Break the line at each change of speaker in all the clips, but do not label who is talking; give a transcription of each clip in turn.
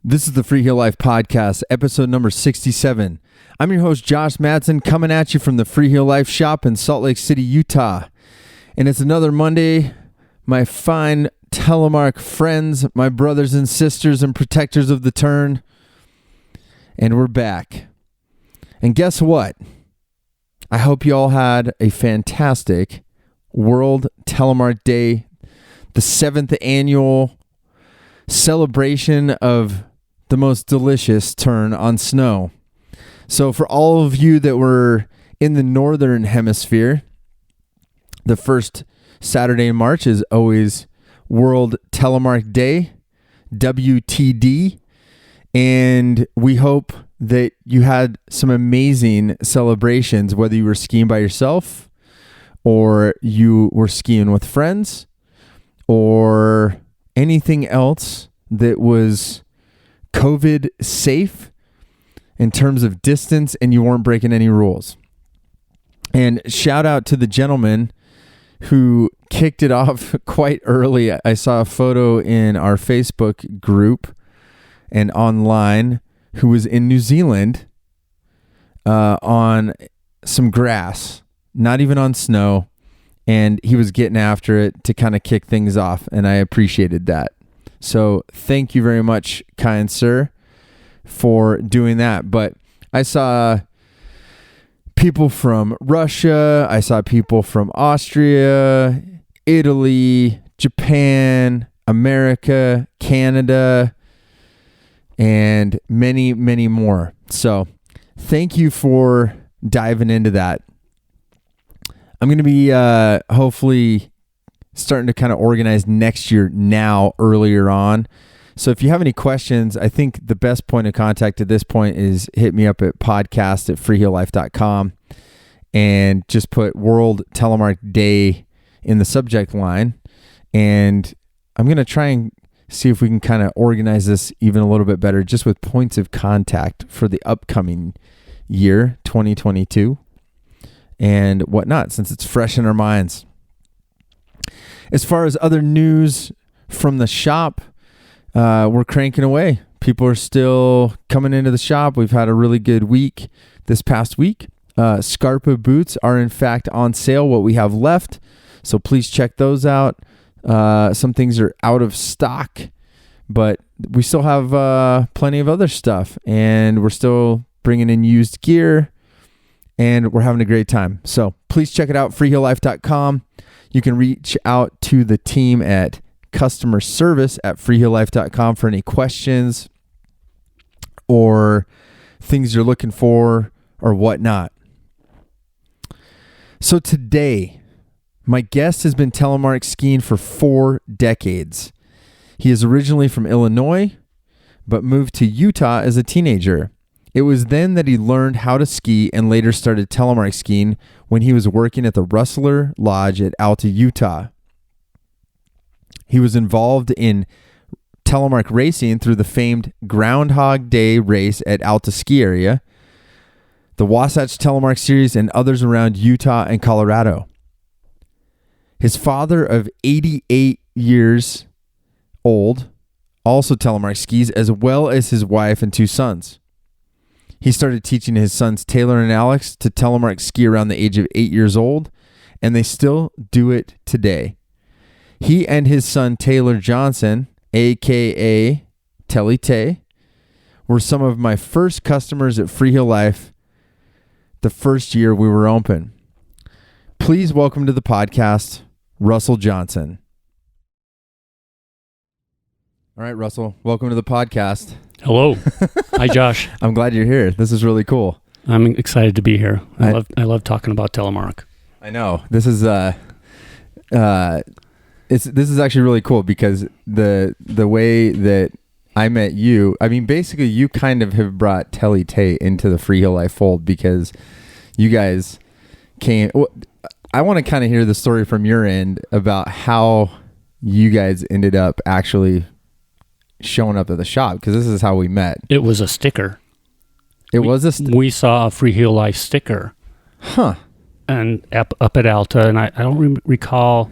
This is the Freeheel Life podcast, episode number 67. I'm your host, Josh Madsen, coming at you from the Freeheel Life shop in Salt Lake City, Utah. And it's another Monday. My fine Telemark friends, my brothers and sisters and protectors of the turn. And we're back. And guess what? I hope you all had a fantastic World Telemark Day, the 7th annual celebration of the most delicious turn on snow. So for all of you that were in the northern hemisphere, the first Saturday in March is always World Telemark Day, WTD, and we hope that you had some amazing celebrations, whether you were skiing by yourself or you were skiing with friends or anything else that was COVID safe in terms of distance and you weren't breaking any rules. And shout out to the gentleman who kicked it off quite early. I saw a photo in our Facebook group and online who was in New Zealand on some grass, not even on snow, and he was getting after it to kind of kick things off, and I appreciated that. So thank you very much, kind sir, for doing that. But I saw people from Russia, I saw people from Austria, Italy, Japan, America, Canada, and many, many more. So thank you for diving into that. I'm going to be hopefully starting to kind of organize next year now, earlier on. So if you have any questions, I think the best point of contact at this point is hit me up at podcast@freeheellife.com and just put World Telemark Day in the subject line. And I'm going to try and see if we can kind of organize this even a little bit better, just with points of contact for the upcoming year, 2022, and whatnot, since it's fresh in our minds. As far as other news from the shop, we're cranking away. People are still coming into the shop. We've had a really good week this past week. Scarpa boots are in fact on sale, what we have left. So please check those out. Some things are out of stock, but we still have plenty of other stuff, and we're still bringing in used gear, and we're having a great time. So please check it out, freeheellife.com. You can reach out to the team at customer service at freeheellife.com for any questions or things you're looking for or whatnot. So today, my guest has been telemark skiing for 4 decades. He is originally from Illinois, but moved to Utah as a teenager. It was then that he learned how to ski and later started telemark skiing when he was working at the Rustler Lodge at Alta, Utah. He was involved in telemark racing through the famed Groundhog Day Race at Alta Ski Area, the Wasatch Telemark Series, and others around Utah and Colorado. His father of 88 years old also telemark skis, as well as his wife and 2 sons. He started teaching his sons Taylor and Alex to telemark ski around the age of 8 years old, and they still do it today. He and his son Taylor Johnson, a.k.a. Telly Tay, were some of my first customers at Freeheel Life the first year we were open. Please welcome to the podcast, Russell Johnson. All right, Russell, welcome to the podcast.
Hello. Hi, Josh.
I'm glad you're here. This is really cool.
I'm excited to be here. I love talking about telemark.
I know. This is this is actually really cool because the way that I met you, I mean, basically you kind of have brought Telly Tay into the Freeheel Life fold because you guys came. I want to kind of hear the story from your end about how you guys ended up actually showing up at the shop, because this is how we met.
It was a sticker.
We
saw a Freeheel Life sticker.
Huh.
And up at Alta, and I don't recall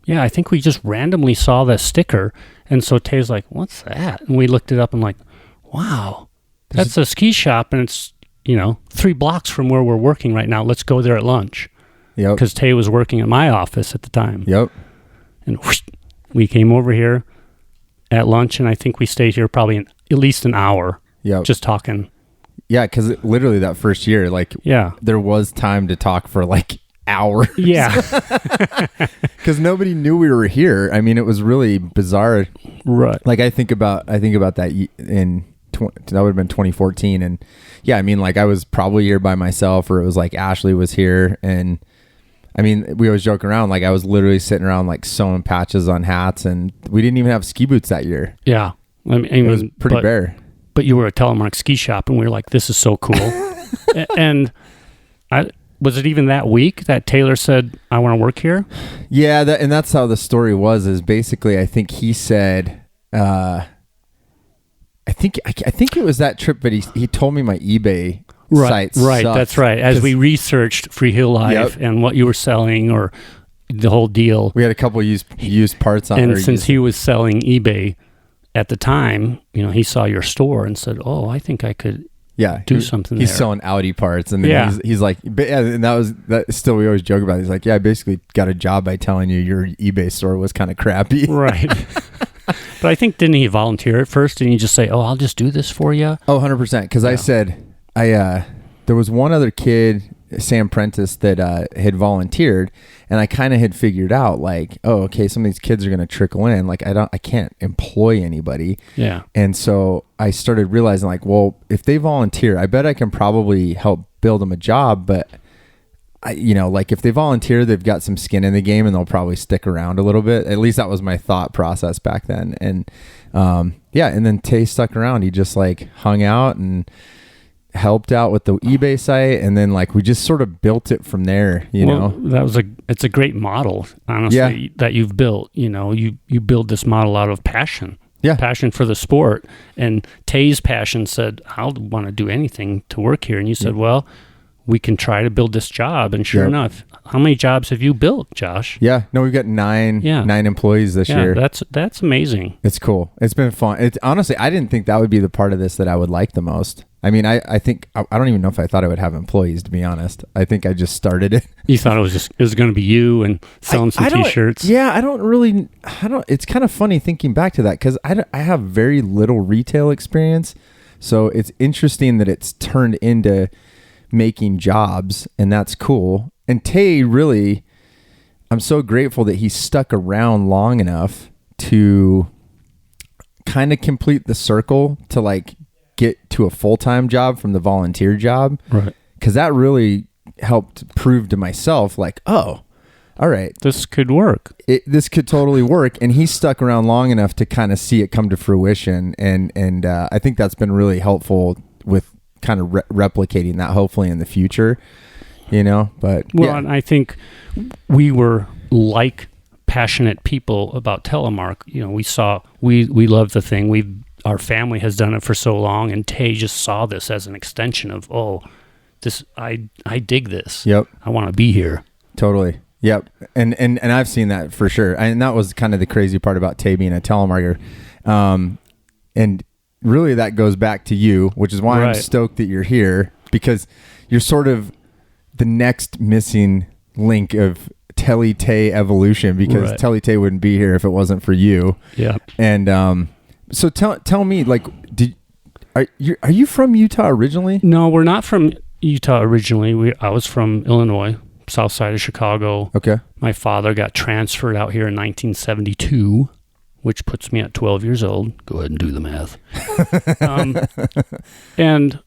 Yeah, I think we just randomly saw the sticker. And so Tay's like, what's that? And we looked it up and like, wow, that's a ski shop. And it's, 3 blocks from where we're working right now. Let's go there at lunch.
Yep.
Because Tay was working at my office at the time.
Yep.
And whoosh, we came over here at lunch, and I think we stayed here probably at least an hour.
Yep.
Just talking.
Yeah, because literally that first year, there was time to talk for hours.
Yeah.
Because nobody knew we were here. I mean, it was really bizarre.
Right.
I think about that that would have been 2014, and yeah, I mean, I was probably here by myself, or it was Ashley was here, and I mean, we always joke around, I was literally sitting around sewing patches on hats, and we didn't even have ski boots that year.
Yeah. I mean,
it was pretty bare.
But you were a Telemark ski shop, and we were like, this is so cool. And was it even that week that Taylor said, I want to work here?
Yeah, and that's how the story was, is basically, I think he said, I think it was that trip, but he told me my eBay site
Right,
sucked.
that's right. As we researched Freeheel Life and what you were selling, or the whole deal.
We had a couple used parts on it.
And since he was selling eBay at the time, he saw your store and said, oh, I think I could do something
he's
there.
selling Audi parts, and then he's like, and that still, we always joke about it. He's like, yeah, I basically got a job by telling you your eBay store was kind of crappy.
Right. But I think, didn't he volunteer at first? Didn't he just say, oh, I'll just do this for you?
Oh, 100%. Because I said, there was one other kid, Sam Prentice, that had volunteered, and I kind of had figured out oh, okay, some of these kids are going to trickle in. I can't employ anybody.
Yeah.
And so I started realizing well, if they volunteer, I bet I can probably help build them a job. But if they volunteer, they've got some skin in the game, and they'll probably stick around a little bit. At least that was my thought process back then. And and then Tay stuck around. He just hung out and helped out with the eBay site, and then we just sort of built it from there.
It's a great model, honestly, that you've built. You build this model out of passion.
Yeah.
Passion for the sport. And Tay's passion said, I'll want to do anything to work here. And you said, well, we can try to build this job. And sure enough, how many jobs have you built, Josh?
Yeah. No, we've got nine employees this year.
That's amazing.
It's cool. It's been fun. Honestly, I didn't think that would be the part of this that I would like the most. I mean, I think, I don't even know if I thought I would have employees, to be honest. I think I just started it.
You thought it was going to be you and selling some t-shirts?
Yeah, it's kind of funny thinking back to that, because I have very little retail experience. So it's interesting that it's turned into making jobs, and that's cool. And Tay, really, I'm so grateful that he stuck around long enough to kind of complete the circle to get to a full-time job from the volunteer job.
Right.
Because that really helped prove to myself oh, all right,
this could work.
This could totally work. And he stuck around long enough to kind of see it come to fruition. And I think that's been really helpful with kind of replicating that, hopefully, in the future, but
and I think we were passionate people about Telemark. We love the thing. Our family has done it for so long, and Tay just saw this as an extension of, I dig this.
Yep.
I want to be here.
Totally. Yep. And I've seen that for sure. And that was kind of the crazy part about Tay being a telemarketer. And really that goes back to you, which is why I'm stoked that you're here, because you're sort of the next missing link of Tay evolution, because Tay wouldn't be here if it wasn't for you.
Yeah.
And so tell me, are you from Utah originally?
No, we're not from Utah originally. I was from Illinois, south side of Chicago.
Okay.
My father got transferred out here in 1972, which puts me at 12 years old. Go ahead and do the math. And,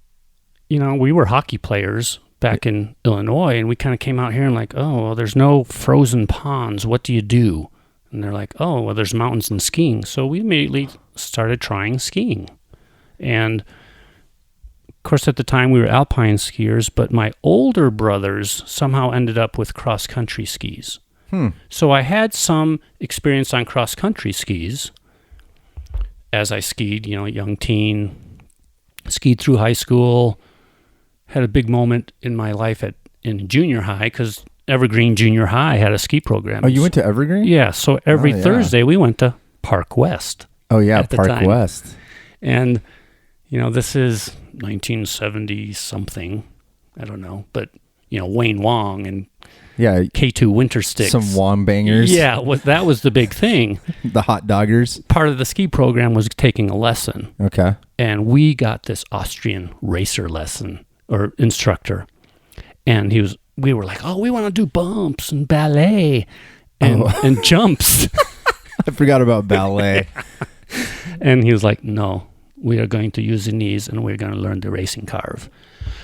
we were hockey players back in Illinois, and we kind of came out here and there's no frozen ponds. What do you do? And they're like, oh, well, there's mountains and skiing. So we immediately started trying skiing. And, of course, at the time we were alpine skiers, but my older brothers somehow ended up with cross-country skis. So I had some experience on cross-country skis as I skied, young teen, skied through high school, had a big moment in my life in junior high, because Evergreen Junior High had a ski program.
Oh, you went to Evergreen?
Yeah. So every
Oh, yeah.
Thursday we went to Park West.
Oh, yeah,
at the
Park
time.
West.
And, this is 1970 something. I don't know. But, Wayne Wong and
Yeah,
K2 Winter Sticks.
some wong bangers.
Yeah, that was the big thing.
The hot doggers.
Part of the ski program was taking a lesson.
Okay.
And we got this Austrian racer lesson or instructor. And we were like, oh, we want to do bumps and ballet and jumps.
I forgot about ballet.
And he was like, no, we are going to use the knees and we're going to learn the racing carve.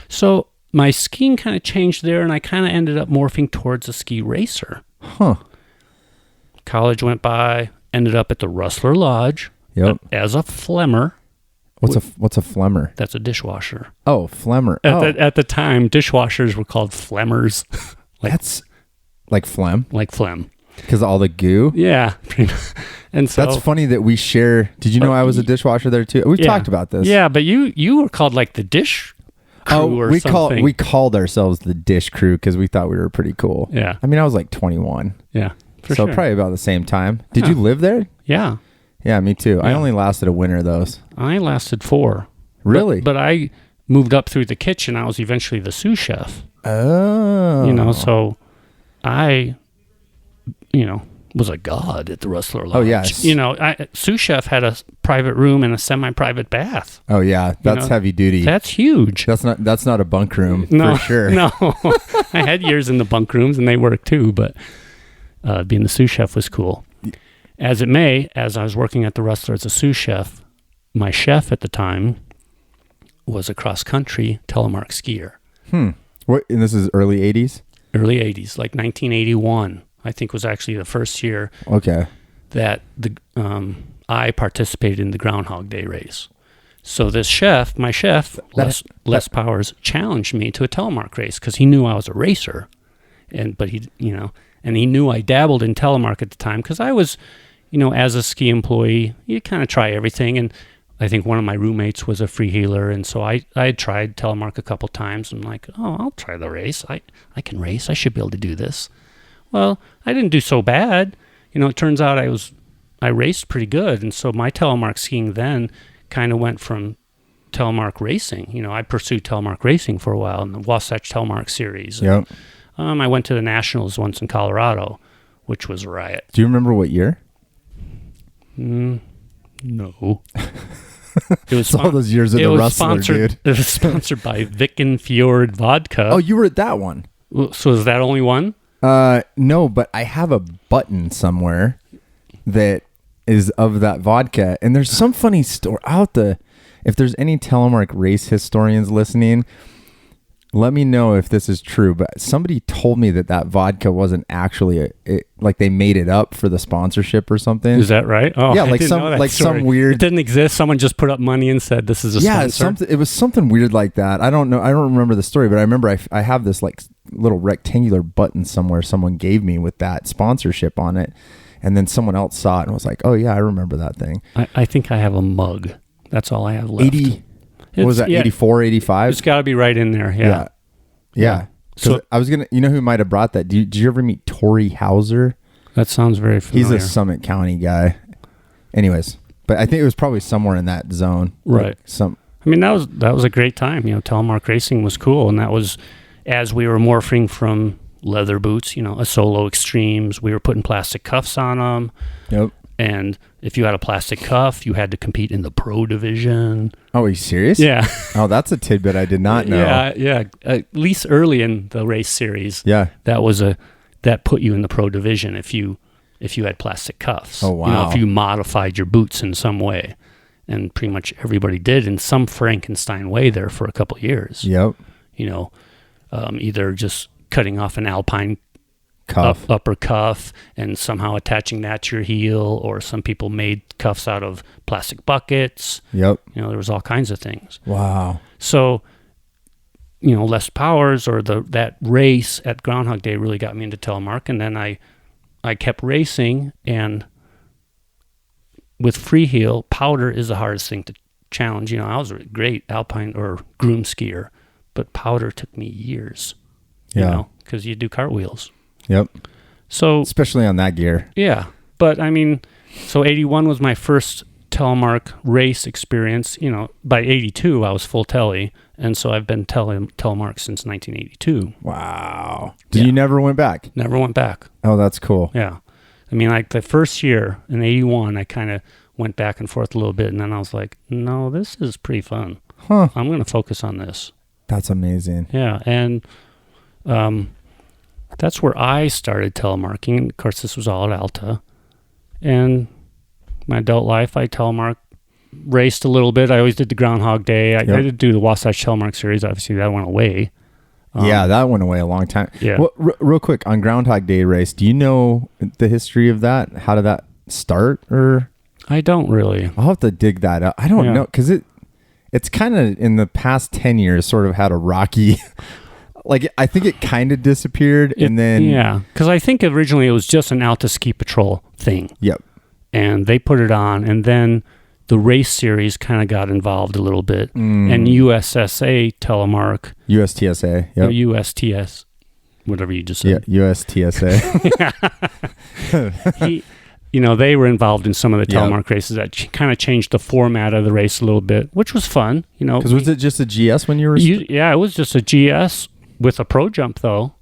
So my skiing kind of changed there, and I kind of ended up morphing towards a ski racer.
Huh.
College went by, ended up at the Rustler Lodge as a flemmer.
What's a flemmer?
That's a dishwasher.
Oh, flemmer.
At the time, dishwashers were called flemmers.
That's like phlegm?
Like phlegm.
Because of all the goo?
Yeah. And so
that's funny that we share. Did you know I was a dishwasher there too? We've talked about this.
Yeah, but you were called like the dish crew or something.
We called ourselves the dish crew because we thought we were pretty cool.
Yeah.
I mean, I was like 21.
Yeah.
So probably about the same time. Did you live there?
Yeah.
Yeah, me too.
Yeah.
I only lasted a winter those.
I lasted 4.
Really?
But I moved up through the kitchen. I was eventually the sous chef.
Oh.
So I, was a god at the Rustler Lodge.
Oh, yeah.
Sous chef had a private room and a semi-private bath.
Oh, yeah. That's heavy duty.
That's huge.
That's not a bunk room
No,
for sure.
No. I had years in the bunk rooms and they worked too, but being the sous chef was cool. As I was working at the Rustler as a sous chef, my chef at the time was a cross-country telemark skier.
What? And this is early 80s?
Early 80s, like 1981, I think was actually the first year that I participated in the Groundhog Day Race. So this chef, my chef, Les Powers, challenged me to a telemark race because he knew I was a racer, and he knew I dabbled in telemark at the time because I was, as a ski employee, you kind of try everything. And I think one of my roommates was a freeheeler, and so I had tried telemark a couple times. I'm like, oh, I'll try the race. I can race. I should be able to do this. Well, I didn't do so bad. It turns out I raced pretty good, and so my telemark skiing then kind of went from telemark racing. I pursued telemark racing for a while in the Wasatch Telemark Series.
Yep.
I went to the Nationals once in Colorado, which was a riot.
Do you remember what year?
No. It was
all those years of the Rustler, dude.
It was sponsored by Vicken Fjord Vodka.
Oh, you were at that one.
So is that only one?
No, but I have a button somewhere that is of that vodka, and there's some funny story if there's any telemark race historians listening, let me know if this is true, but somebody told me that vodka wasn't actually like they made it up for the sponsorship or something.
Is that right? Oh,
yeah,
I didn't know that story.
some weird.
It didn't exist. Someone just put up money and said this is a sponsor.
It was something weird like that. I don't know. I don't remember the story, but I remember I have this like little rectangular button somewhere someone gave me with that sponsorship on it, and then someone else saw it and was like, "Oh yeah, I remember that thing."
I think I have a mug. That's all I have left.
What was that, 84, 85?
It's got to be right in there,
Yeah. So I was going to, who might have brought that? Did you ever meet Torrey Hauser?
That sounds very familiar.
He's a Summit County guy. Anyways, but I think it was probably somewhere in that zone.
Right.
Like
that was a great time. Telemark racing was cool. And that was as we were morphing from leather boots, a solo extremes, we were putting plastic cuffs on them.
Yep.
And if you had a plastic cuff, you had to compete in the pro division.
Oh, are you serious?
Yeah.
Oh, that's a tidbit I did not know.
Yeah. At least early in the race series.
Yeah.
That put you in the pro division if you had plastic cuffs.
Oh, wow.
If you modified your boots in some way. And pretty much everybody did in some Frankenstein way there for a couple of years.
Yep.
Either just cutting off an alpine upper cuff and somehow attaching that to your heel, or some people made cuffs out of plastic buckets.
Yep.
There was all kinds of things.
Wow.
So, Les Powers or that race at Groundhog Day really got me into telemark, and then I kept racing, and with freeheel, powder is the hardest thing to challenge. I was a great alpine or groom skier, but powder took me years.
Yeah.
because you do cartwheels.
Yep.
So
especially on that gear.
Yeah. But I mean, so 81 was my first Telemark race experience. You know, by 82, I was full tele. And so I've been Telemark since 1982.
Wow. You never went back?
Never went back.
Oh, that's cool.
Yeah. I mean, like the first year in 81, I kind of went back and forth a little bit. And then I was like, no, this is pretty fun.
Huh.
I'm going to focus on this.
That's amazing.
Yeah. And that's where I started telemarking. Of course, this was all at Alta. And my adult life, I telemark raced a little bit. I always did the Groundhog Day. I did do the Wasatch Telemark Series. Obviously, that went away.
Yeah, that went away a long time.
Yeah.
Well, real quick, on Groundhog Day Race, do you know the history of that? How did that start? Or
I don't really.
I'll have to dig that up. I don't know, because it's kind of in the past 10 years sort of had a rocky... Like, I think it kind of disappeared, and then...
Yeah, because I think originally it was just an Alta Ski Patrol thing.
Yep.
And they put it on, and then the race series kind of got involved a little bit. And USSA Telemark...
USTSA, yep.
USTS, whatever you just said.
Yeah, USTSA.
They were involved in some of the telemark races that kind of changed the format of the race a little bit, which was fun. Because
was it just a GS when you were...
it was just a GS with a pro jump, though.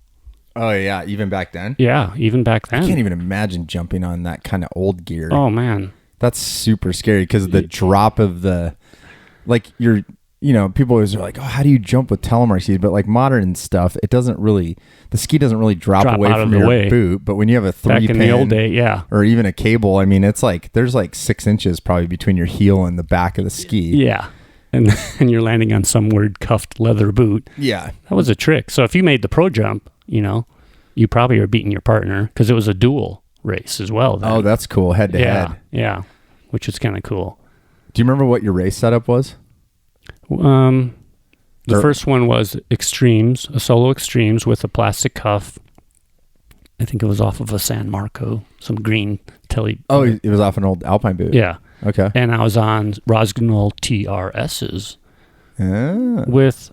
Oh, yeah, even back then?
Yeah, even back then.
I can't even imagine jumping on that kind of old gear.
Oh, man.
That's super scary because the drop of the... Like, people always are like, oh, how do you jump with telemark skis? But like modern stuff, it doesn't really... The ski doesn't really drop away from your boot. But when you have a 3-pin...
Back in the old day, yeah.
Or even a cable, I mean, it's like... There's like 6 inches probably between your heel and the back of the ski.
Yeah. And you're landing on some weird cuffed leather boot.
Yeah.
That was a trick. So if you made the pro jump, you probably are beating your partner because it was a dual race as well. Then.
Oh, that's cool. Head to head.
Yeah. Which is kind of cool.
Do you remember what your race setup was?
The first one was Extremes, a solo Extremes with a plastic cuff. I think it was off of a San Marco, some green telly.
Oh, it was off an old Alpine boot.
Yeah.
Okay.
And I was on Rossignol TRSs with,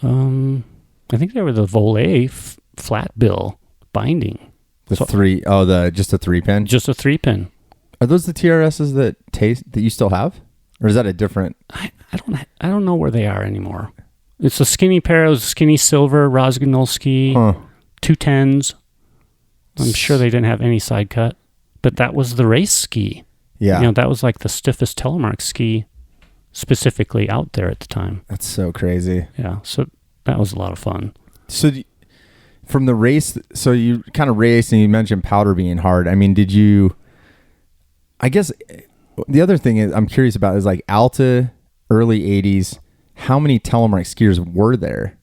I think they were the Volet flat bill binding.
Just a 3-pin?
Just a 3-pin.
Are those the TRSs that you still have? Or is that a different?
I don't know where they are anymore. It's a skinny pair. It was a skinny silver Rossignol ski, 210s. I'm sure they didn't have any side cut, but that was the race ski.
Yeah.
That was like the stiffest telemark ski specifically out there at the time.
That's so crazy.
Yeah. So that was a lot of fun.
So from the race, so you kind of raced and you mentioned powder being hard. I mean, I guess the other thing I'm curious about is like Alta, early 80s, how many telemark skiers were there?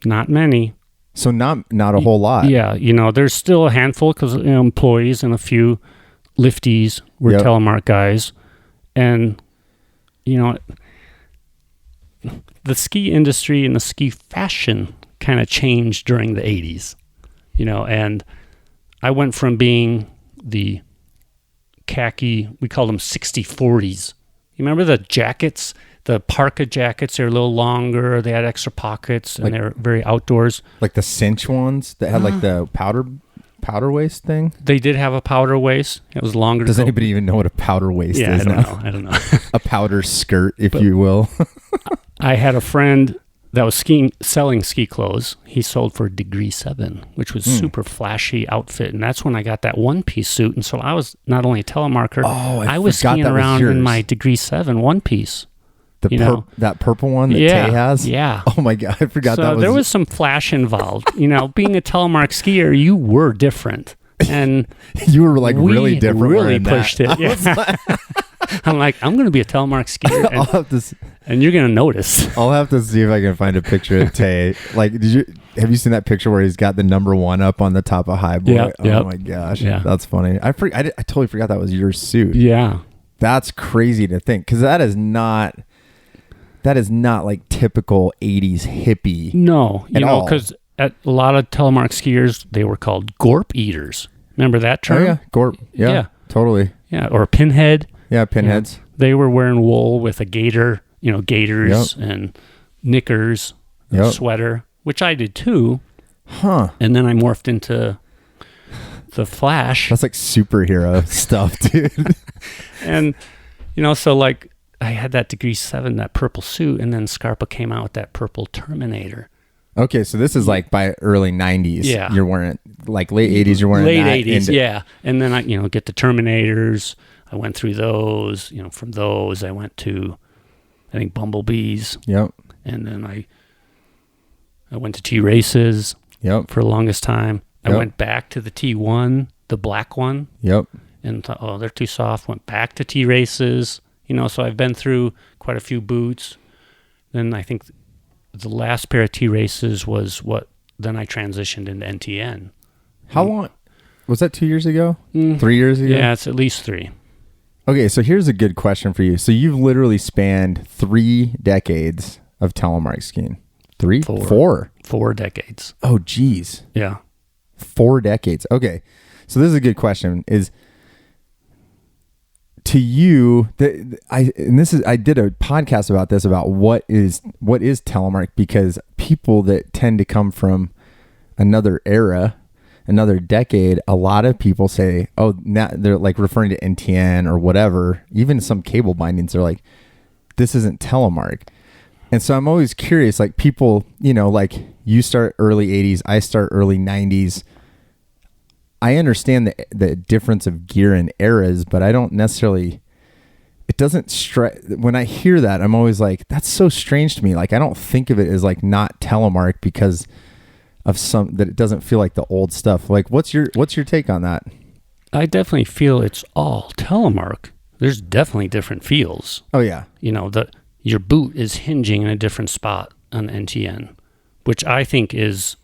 Not many.
So not a whole lot.
Yeah. There's still a handful because employees and a few lifties were telemark guys. And, the ski industry and the ski fashion kind of changed during the 80s, and I went from being the khaki, we call them 60-40s. You remember the jackets, the parka jackets? They're a little longer. They had extra pockets, and they're very outdoors. Like
the cinch ones that had like the powder waist thing?
They did have a powder waist. It was longer.
Does anybody even know what a powder waist is now?
I don't know.
A powder skirt, if you will.
I had a friend that was selling ski clothes. He sold for Degree 7, which was super flashy outfit. And that's when I got that one-piece suit. And so I was not only a telemarker, I was skiing around in my Degree 7 one-piece.
That purple one that Tay has?
Yeah.
Oh my God, I forgot that was...
So there was some flash involved. Being a telemark skier, you were different. And
you were like really different.
Really pushed it. Yeah. I'm like, I'm going to be a telemark skier. And you're going to notice.
I'll have to see if I can find a picture of Tay. Like, have you seen that picture where he's got the number 1 up on the top of High Boy? Oh my gosh. Yeah. That's funny. I totally forgot that was your suit.
Yeah.
That's crazy to think, because that is not like typical 80s hippie.
No, because at a lot of telemark skiers, they were called gorp eaters. Remember that term?
Oh yeah, gorp. Yeah, totally.
Yeah, or pinhead.
Yeah, pinheads.
They were wearing wool with a gaiter, gaiters and knickers, sweater. which I did too.
Huh.
And then I morphed into the Flash.
That's like superhero stuff, dude.
And, you know, so like I had that Degree 7, that purple suit, and then Scarpa came out with that purple Terminator.
Okay, so this is like by early 90s.
Yeah.
You're wearing, like late 80s, you're wearing that.
Late 80s, yeah. And then I, you know, get the Terminators. I went through those. You know, from those I went to, I think, Bumblebees.
Yep.
And then I went to T-Races.
Yep.
For the longest time. I
Yep.
went back to the T1, the black one.
Yep.
And thought, oh, they're too soft. Went back to T-Races. You know, so I've been through quite a few boots. Then I think the last pair of T-Races was what, then I transitioned into NTN.
How long? Was that 2 years ago? 3 years ago?
Yeah, it's at least 3.
Okay, so here's a good question for you. So you've literally spanned 3 decades of telemark skiing. 3? 4?
4 decades.
Oh, geez.
Yeah.
4 decades. Okay. So this is a good question. Is to you, I did a podcast about this, about what is telemark, because people that tend to come from another era, another decade, a lot of people say, oh, now they're like referring to NTN or whatever. Even some cable bindings are like, this isn't telemark. And so I'm always curious, like people, you know, like you start early 80s, I start early 90s. I understand the difference of gear and eras, but I don't necessarily, it doesn't when I hear that, I'm always like, that's so strange to me. Like, I don't think of it as like not telemark because of that it doesn't feel like the old stuff. Like, what's your take on that?
I definitely feel it's all telemark. There's definitely different feels.
Oh yeah.
You know, your boot is hinging in a different spot on NTN, which I think is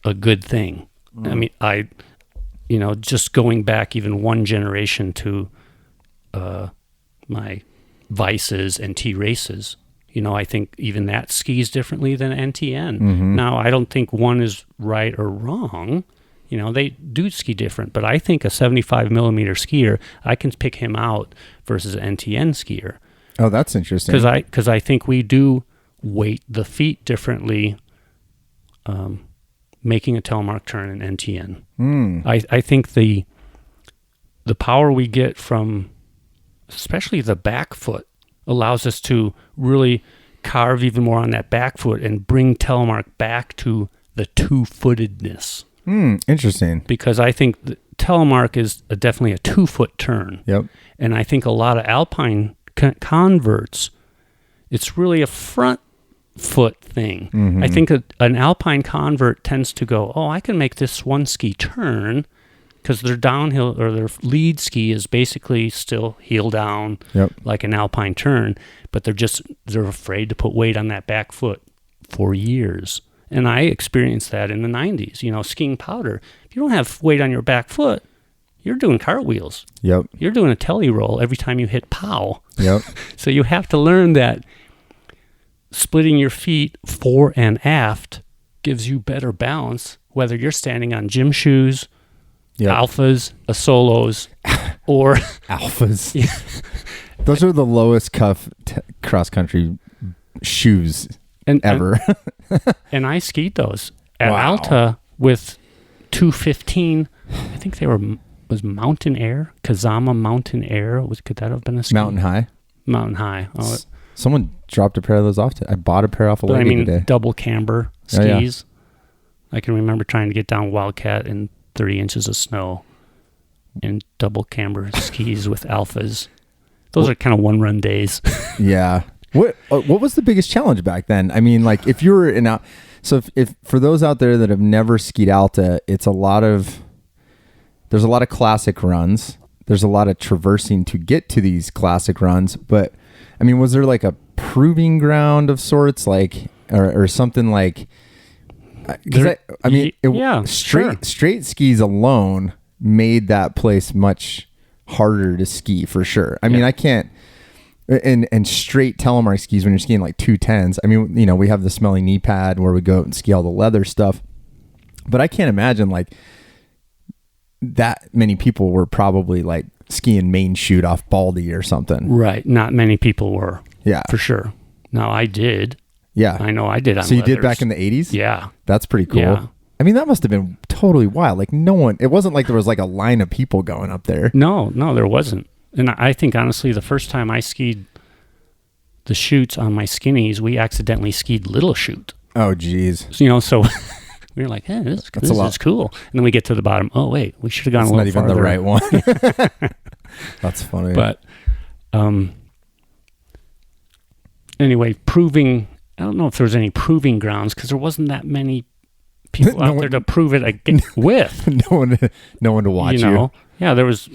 a good thing. I mean, you know, just going back even one generation to my Vices and T-Races, you know, I think even that skis differently than NTN.
Mm-hmm.
Now, I don't think one is right or wrong. You know, they do ski different, but I think a 75 millimeter skier, I can pick him out versus an NTN skier.
Oh, that's interesting.
Because I think we do weight the feet differently, making a telemark turn in NTN. I think the power we get from, especially the back foot, allows us to really carve even more on that back foot and bring telemark back to the two-footedness.
Interesting.
Because I think telemark is definitely a 2-foot turn.
Yep.
And I think a lot of alpine converts, it's really a front foot thing. Mm-hmm. I think an alpine convert tends to go, oh, I can make this one ski turn, because their downhill or their lead ski is basically still heel down, like an alpine turn, but they're afraid to put weight on that back foot for years. And I experienced that in the 90s, you know, skiing powder. If you don't have weight on your back foot, you're doing cartwheels. Yep. You're doing a telly roll every time you hit pow. Yep. So you have to learn that splitting your feet fore and aft gives you better balance, whether you're standing on gym shoes, alphas, solos, or
alphas. Those are the lowest cuff cross-country shoes ever.
And I skied those at Alta with 215. I think they was Mountain Air, Kazama Mountain Air. Could that have been a ski?
Mountain High.
Mountain High. Oh,
someone dropped a pair of those off. I bought a pair off a lady today.
Double camber skis. I can remember trying to get down Wildcat in 30 inches of snow in double camber skis with alphas. Those are kind of one-run days. Yeah.
What was the biggest challenge back then? I mean, like if you were if for those out there that have never skied Alta, there's a lot of classic runs. There's a lot of traversing to get to these classic runs. But I mean, was there like a proving ground of sorts, like or something like? Because straight skis alone made that place much harder to ski for sure. I mean, I can't. And straight telemark skis when you're skiing like 210s. I mean, you know, we have the smelly knee pad where we go out and ski all the leather stuff. But I can't imagine like that many people were probably like skiing main chute off Baldy or something.
Right. Not many people were.
Yeah.
For sure. Now I did.
Yeah.
I know I did on
So you did
leathers.
back in the 80s?
Yeah.
That's pretty cool.
Yeah.
I mean, that must have been totally wild. Like it wasn't like there was like a line of people going up there.
No, there wasn't. And I think, honestly, the first time I skied the chutes on my skinnies, we accidentally skied Little Chute.
Oh, geez.
So we were like, hey, this is cool. And then we get to the bottom. Oh, wait, we should have gone a little farther.
Not even the right one. That's funny.
But anyway, I don't know if there was any proving grounds because there wasn't that many people out there to prove it with.
no one to watch you.
Yeah, there was,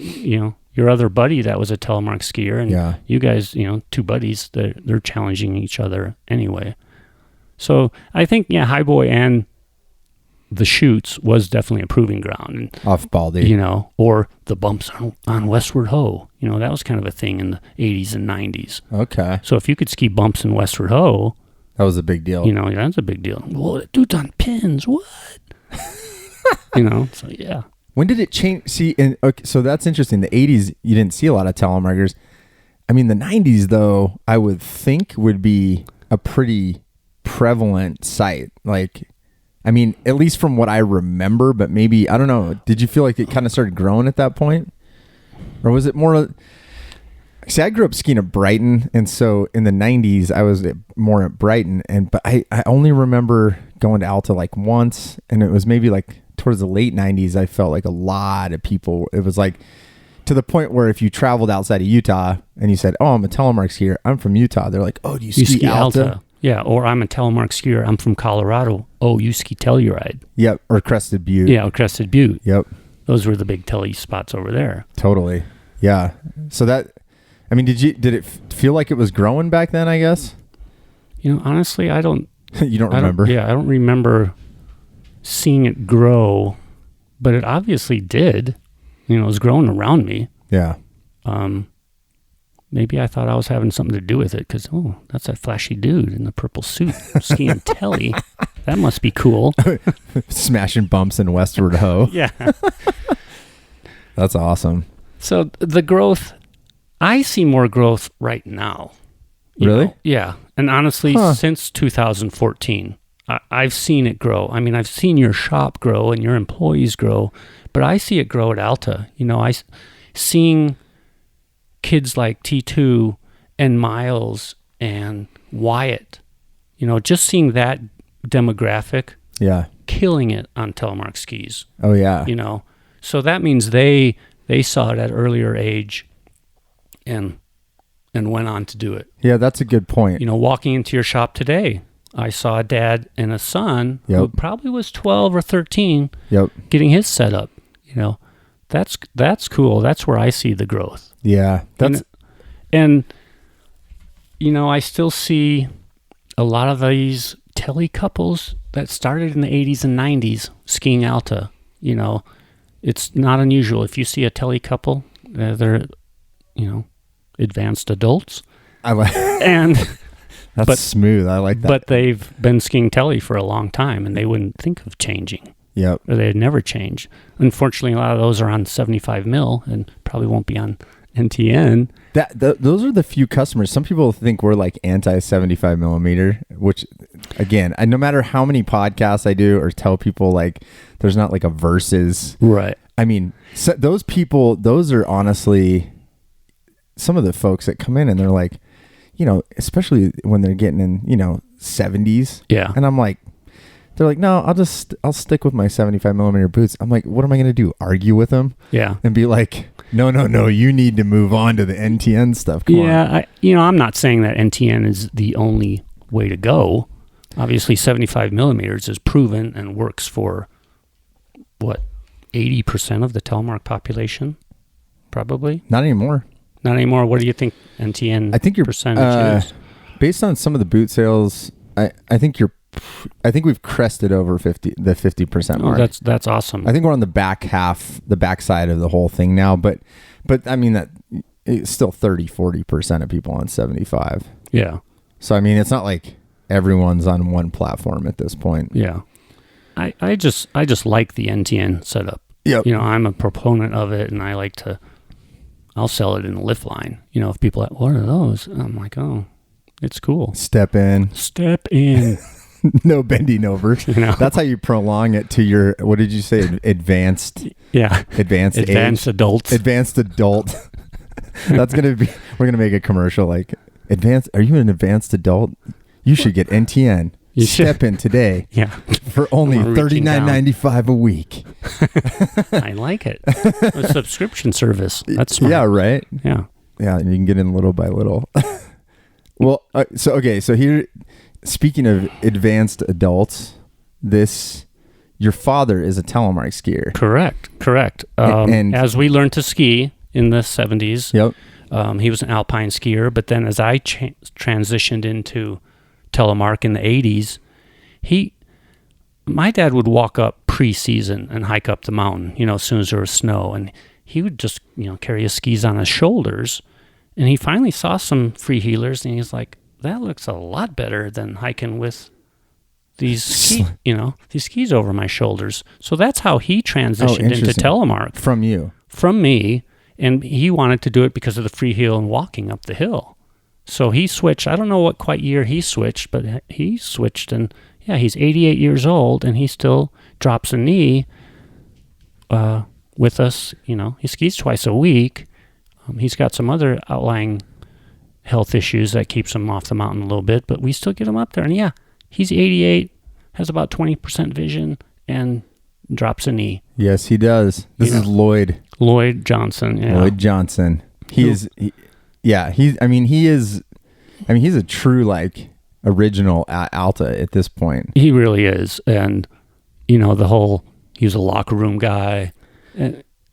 your other buddy that was a telemark skier, and you guys, two buddies, they're challenging each other anyway. So I think, Highboy and the chutes was definitely a proving ground. And,
off Baldy.
Or the bumps on Westward Ho. That was kind of a thing in the 80s and 90s.
Okay.
So if you could ski bumps in Westward Ho,
that was a big deal.
That's a big deal. Well, that dude's on pins. What? So yeah.
When did it change? See, so that's interesting. The 80s, you didn't see a lot of telemarkers. I mean, the 90s, though, I would think would be a pretty prevalent sight. Like, I mean, at least from what I remember, but maybe, I don't know. Did you feel like it kind of started growing at that point? Or was it more... See, I grew up skiing at Brighton, and so in the 90s, I was more at Brighton, but I only remember going to Alta like once, and it was maybe like towards the late 90s, I felt like a lot of people, it was like to the point where if you traveled outside of Utah and you said, oh, I'm a telemark skier, I'm from Utah, they're like, oh, do you ski Alta?
Yeah, or I'm a telemark skier, I'm from Colorado. Oh, you ski Telluride.
Yep, or Crested Butte.
Yeah, or Crested Butte.
Yep.
Those were the big telly spots over there.
Totally. Yeah. So that... I mean, did it feel like it was growing back then, I guess?
Honestly, I don't...
You don't remember?
I don't remember seeing it grow, but it obviously did. It was growing around me.
Yeah.
Maybe I thought I was having something to do with it because, that's that flashy dude in the purple suit skiing telly. That must be cool.
Smashing bumps in Westward Ho.
Yeah.
That's awesome.
So the growth... I see more growth right now.
Really?
Yeah. And honestly, since 2014, I've seen it grow. I mean, I've seen your shop grow and your employees grow, but I see it grow at Alta. Seeing kids like T2 and Miles and Wyatt, just seeing that demographic killing it on telemark skis.
Oh, yeah.
So that means they saw it at an earlier age and went on to do it.
Yeah, that's a good point.
Walking into your shop today, I saw a dad and a son who probably was 12 or 13 getting his set up. That's cool. That's where I see the growth.
Yeah.
And I still see a lot of these telly couples that started in the 80s and 90s skiing Alta. It's not unusual. If you see a telly couple, they're advanced adults.
That's smooth. I like that.
But they've been skiing telly for a long time, and they wouldn't think of changing.
Yep.
Or they'd never change. Unfortunately, a lot of those are on 75 mil and probably won't be on NTN.
Those are the few customers. Some people think we're like anti 75 millimeter, which again, no matter how many podcasts I do or tell people like there's not like a versus.
Right.
I mean, so those people, those are honestly some of the folks that come in and they're like, especially when they're getting in, 70s.
Yeah.
And I'm like, they're like, no, I'll stick with my 75 millimeter boots. I'm like, what am I going to do? Argue with them?
Yeah.
And be like, no, you need to move on to the NTN stuff. Come on.
I'm not saying that NTN is the only way to go. Obviously 75 millimeters is proven and works for 80% of the telemark population? Probably.
Not anymore.
Not anymore. What do you think NTN
I think your
percentage is?
Based on some of the boot sales, I think we've crested over the 50% mark.
That's awesome.
I think we're on the back side of the whole thing now, but I mean that it's still 30-40% of people on 75.
Yeah.
So I mean it's not like everyone's on one platform at this point.
Yeah. I just like the NTN setup.
Yep.
I'm a proponent of it, and I'll sell it in a lift line. If people are like, what are those? I'm like, oh, It's cool.
Step in.
No
bending over. That's how you prolong it to your, what did you say? Advanced.
Yeah.
Advanced
adults.
Advanced adult. That's going to be, we're going to make a commercial like, are you an advanced adult? You should get NTN. Step in today.
Yeah.
For only $39.95 a week.
I like it. A subscription service. That's smart.
Yeah, right?
Yeah.
Yeah, and you can get in little by little. Well, so here, speaking of advanced adults, your father is a telemark skier.
Correct. And as we learned to ski in the 70s,
yep.
He was an alpine skier, but then as I transitioned into telemark in the 80s, my dad would walk up pre-season and hike up the mountain, as soon as there was snow, and he would just, carry his skis on his shoulders, and he finally saw some freeheelers, and he's like, that looks a lot better than hiking with these skis over my shoulders. So that's how he transitioned into telemark. From me, and he wanted to do it because of the freeheel and walking up the hill. So he switched. I don't know what quite year he switched, but he switched, and he's 88 years old, and he still drops a knee with us. He skis twice a week. He's got some other outlying health issues that keeps him off the mountain a little bit, but we still get him up there. And he's 88, has about 20% vision, and drops a knee.
Yes, he does. This is Lloyd.
Lloyd Johnson. Yeah.
Lloyd Johnson. He's a true original Alta at this point.
He really is. And, he was a locker room guy.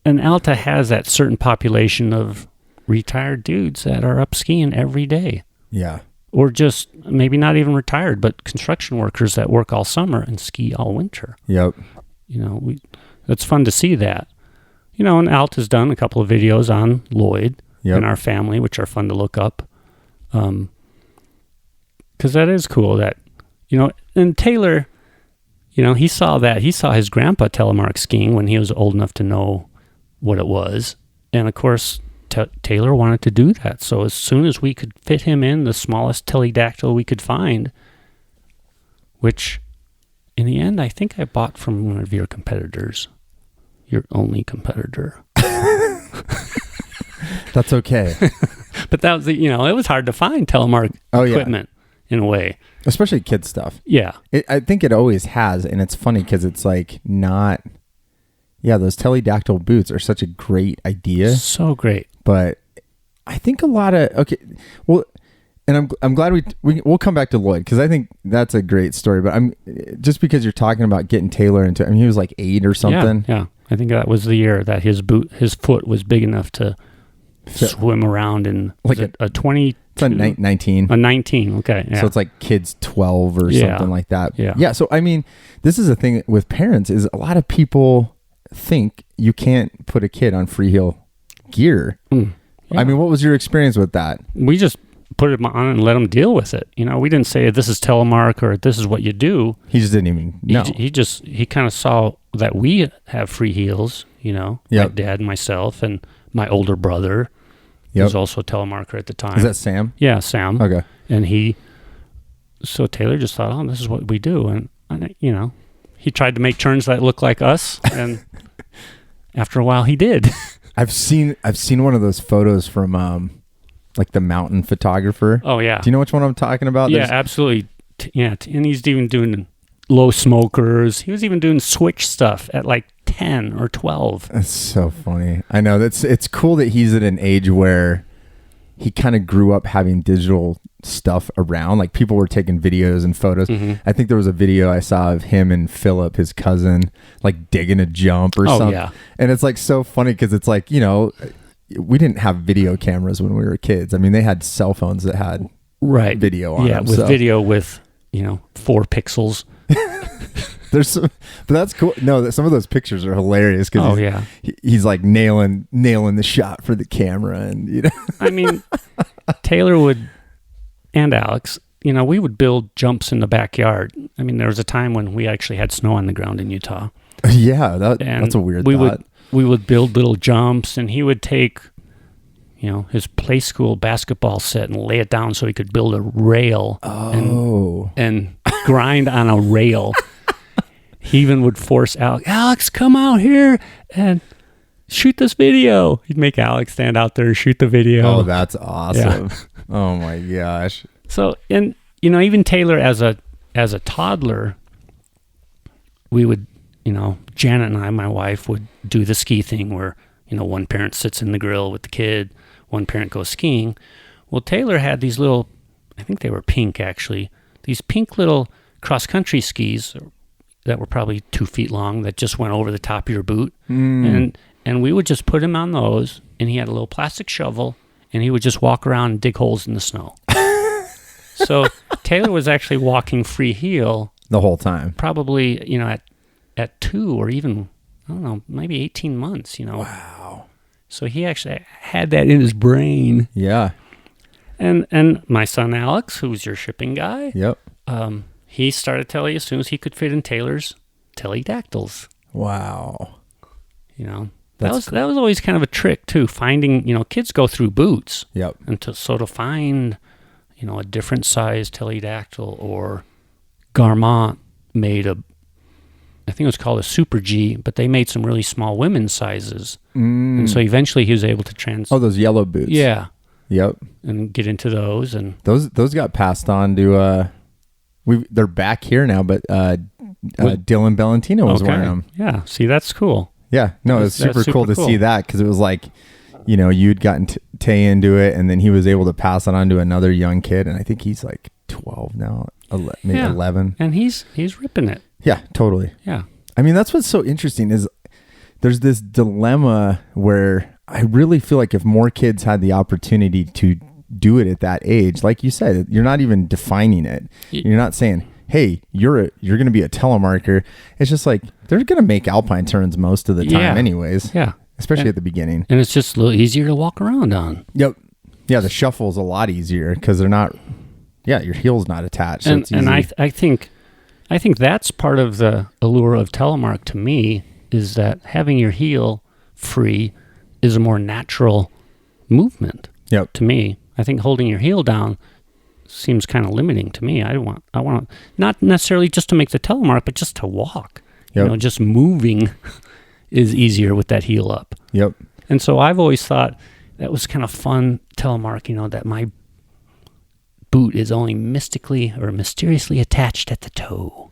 And Alta has that certain population of retired dudes that are up skiing every day.
Yeah.
Or just maybe not even retired, but construction workers that work all summer and ski all winter.
Yep.
It's fun to see that. And Alta's done a couple of videos on Lloyd and our family, which are fun to look up. Because that is cool that, and Taylor, he saw his grandpa telemark skiing when he was old enough to know what it was. And of course, Taylor wanted to do that. So as soon as we could fit him in the smallest teledactyl we could find, which in the end, I think I bought from one of your competitors, your only competitor.
That's okay.
But that was, it was hard to find telemark equipment in a way.
Especially kid stuff.
Yeah.
I think it always has. And it's funny because it's not, those teledactyl boots are such a great idea.
So great.
But I think a lot of, and I'm glad we'll come back to Lloyd because I think that's a great story. But just because you're talking about getting Taylor into, he was like 8 or something.
Yeah. I think that was the year that his foot was big enough to swim around in a 20.
It's a 19.
A 19, okay. Yeah.
So it's like kids 12 or something like that.
Yeah.
Yeah. So, this is the thing with parents is a lot of people think you can't put a kid on freeheel gear. Yeah. What was your experience with that?
We just put him on and let him deal with it. We didn't say this is telemark or this is what you do.
He just didn't even know.
He kind of saw that we have free heels, my dad and myself and my older brother. He was also a telemarker at the time.
Is that Sam?
Yeah, Sam.
Okay.
And so Taylor just thought, this is what we do. And he tried to make turns that look like us. And after a while he did.
I've seen one of those photos from the mountain photographer.
Oh yeah.
Do you know which one I'm talking about?
Yeah, absolutely. And he's even doing low smokers. He was even doing switch stuff at 10 or 12.
That's so funny. I know it's cool that he's at an age where he kind of grew up having digital stuff around. People were taking videos and photos. Mm-hmm. I think there was a video I saw of him and Philip, his cousin, digging a jump or something. Yeah. And it's so funny because it's we didn't have video cameras when we were kids. They had cell phones that had video on them.
Yeah, video with 4 pixels.
But that's cool. No, some of those pictures are hilarious because he's nailing the shot for the camera, and
Taylor would and Alex, we would build jumps in the backyard. There was a time when we actually had snow on the ground in Utah.
Yeah, that's a weird thought.
We would build little jumps, and he would take his play school basketball set and lay it down so he could build a rail and grind on a rail. He even would force Alex, come out here and shoot this video. He'd make Alex stand out there and shoot the video.
Oh, that's awesome. Yeah. Oh my gosh.
So, and even Taylor as a toddler, we would, Janet and I, my wife, would do the ski thing where, one parent sits in the grill with the kid, one parent goes skiing. Well, Taylor had these little, I think they were pink actually, these pink little cross-country skis that were probably 2 feet long that just went over the top of your boot. And we would just put him on those, and he had a little plastic shovel, and he would just walk around and dig holes in the snow. So Taylor was actually walking free heel
the whole time.
Probably, at 2 or even, I don't know, maybe 18 months,
Wow.
So he actually had that in his brain.
Yeah.
And my son Alex, who's your shipping guy.
Yep.
He started telling as soon as he could fit in Taylor's teledactyls.
Wow.
That was always kind of a trick too, finding, kids go through boots.
Yep.
And to sort of find, a different size teledactyl, or Garmont made I think it was called a Super G, but they made some really small women's sizes. And so eventually he was able to
those yellow boots.
Yeah.
Yep.
And get into those. And
those got passed on to, they're back here now, but Dylan Bellantino was wearing them.
Yeah. See, that's cool.
Yeah. No, it's super cool to see that, because it was like, you'd gotten Tay into it, and then he was able to pass it on to another young kid, and I think he's like 12 now, maybe 11.
And he's ripping it.
Yeah, totally.
Yeah.
I mean, that's what's so interesting is there's this dilemma where I really feel like if more kids had the opportunity to do it at that age, like you said, you're not even defining it. You're not saying, hey, you're going to be a telemarker. It's just like they're going to make alpine turns most of the time anyways.
Yeah.
Especially at the beginning.
And it's just a little easier to walk around on.
Yep. Yeah, the shuffle's a lot easier because they're not, your heel's not attached. So
and I think that's part of the allure of telemark to me, is that having your heel free is a more natural movement.
Yep.
To me. I think holding your heel down seems kind of limiting to me. I want not necessarily just to make the telemark, but just to walk.
Yep.
Just moving is easier with that heel up.
Yep.
And so I've always thought that was kind of fun telemark, that my boot is only mystically or mysteriously attached at the toe.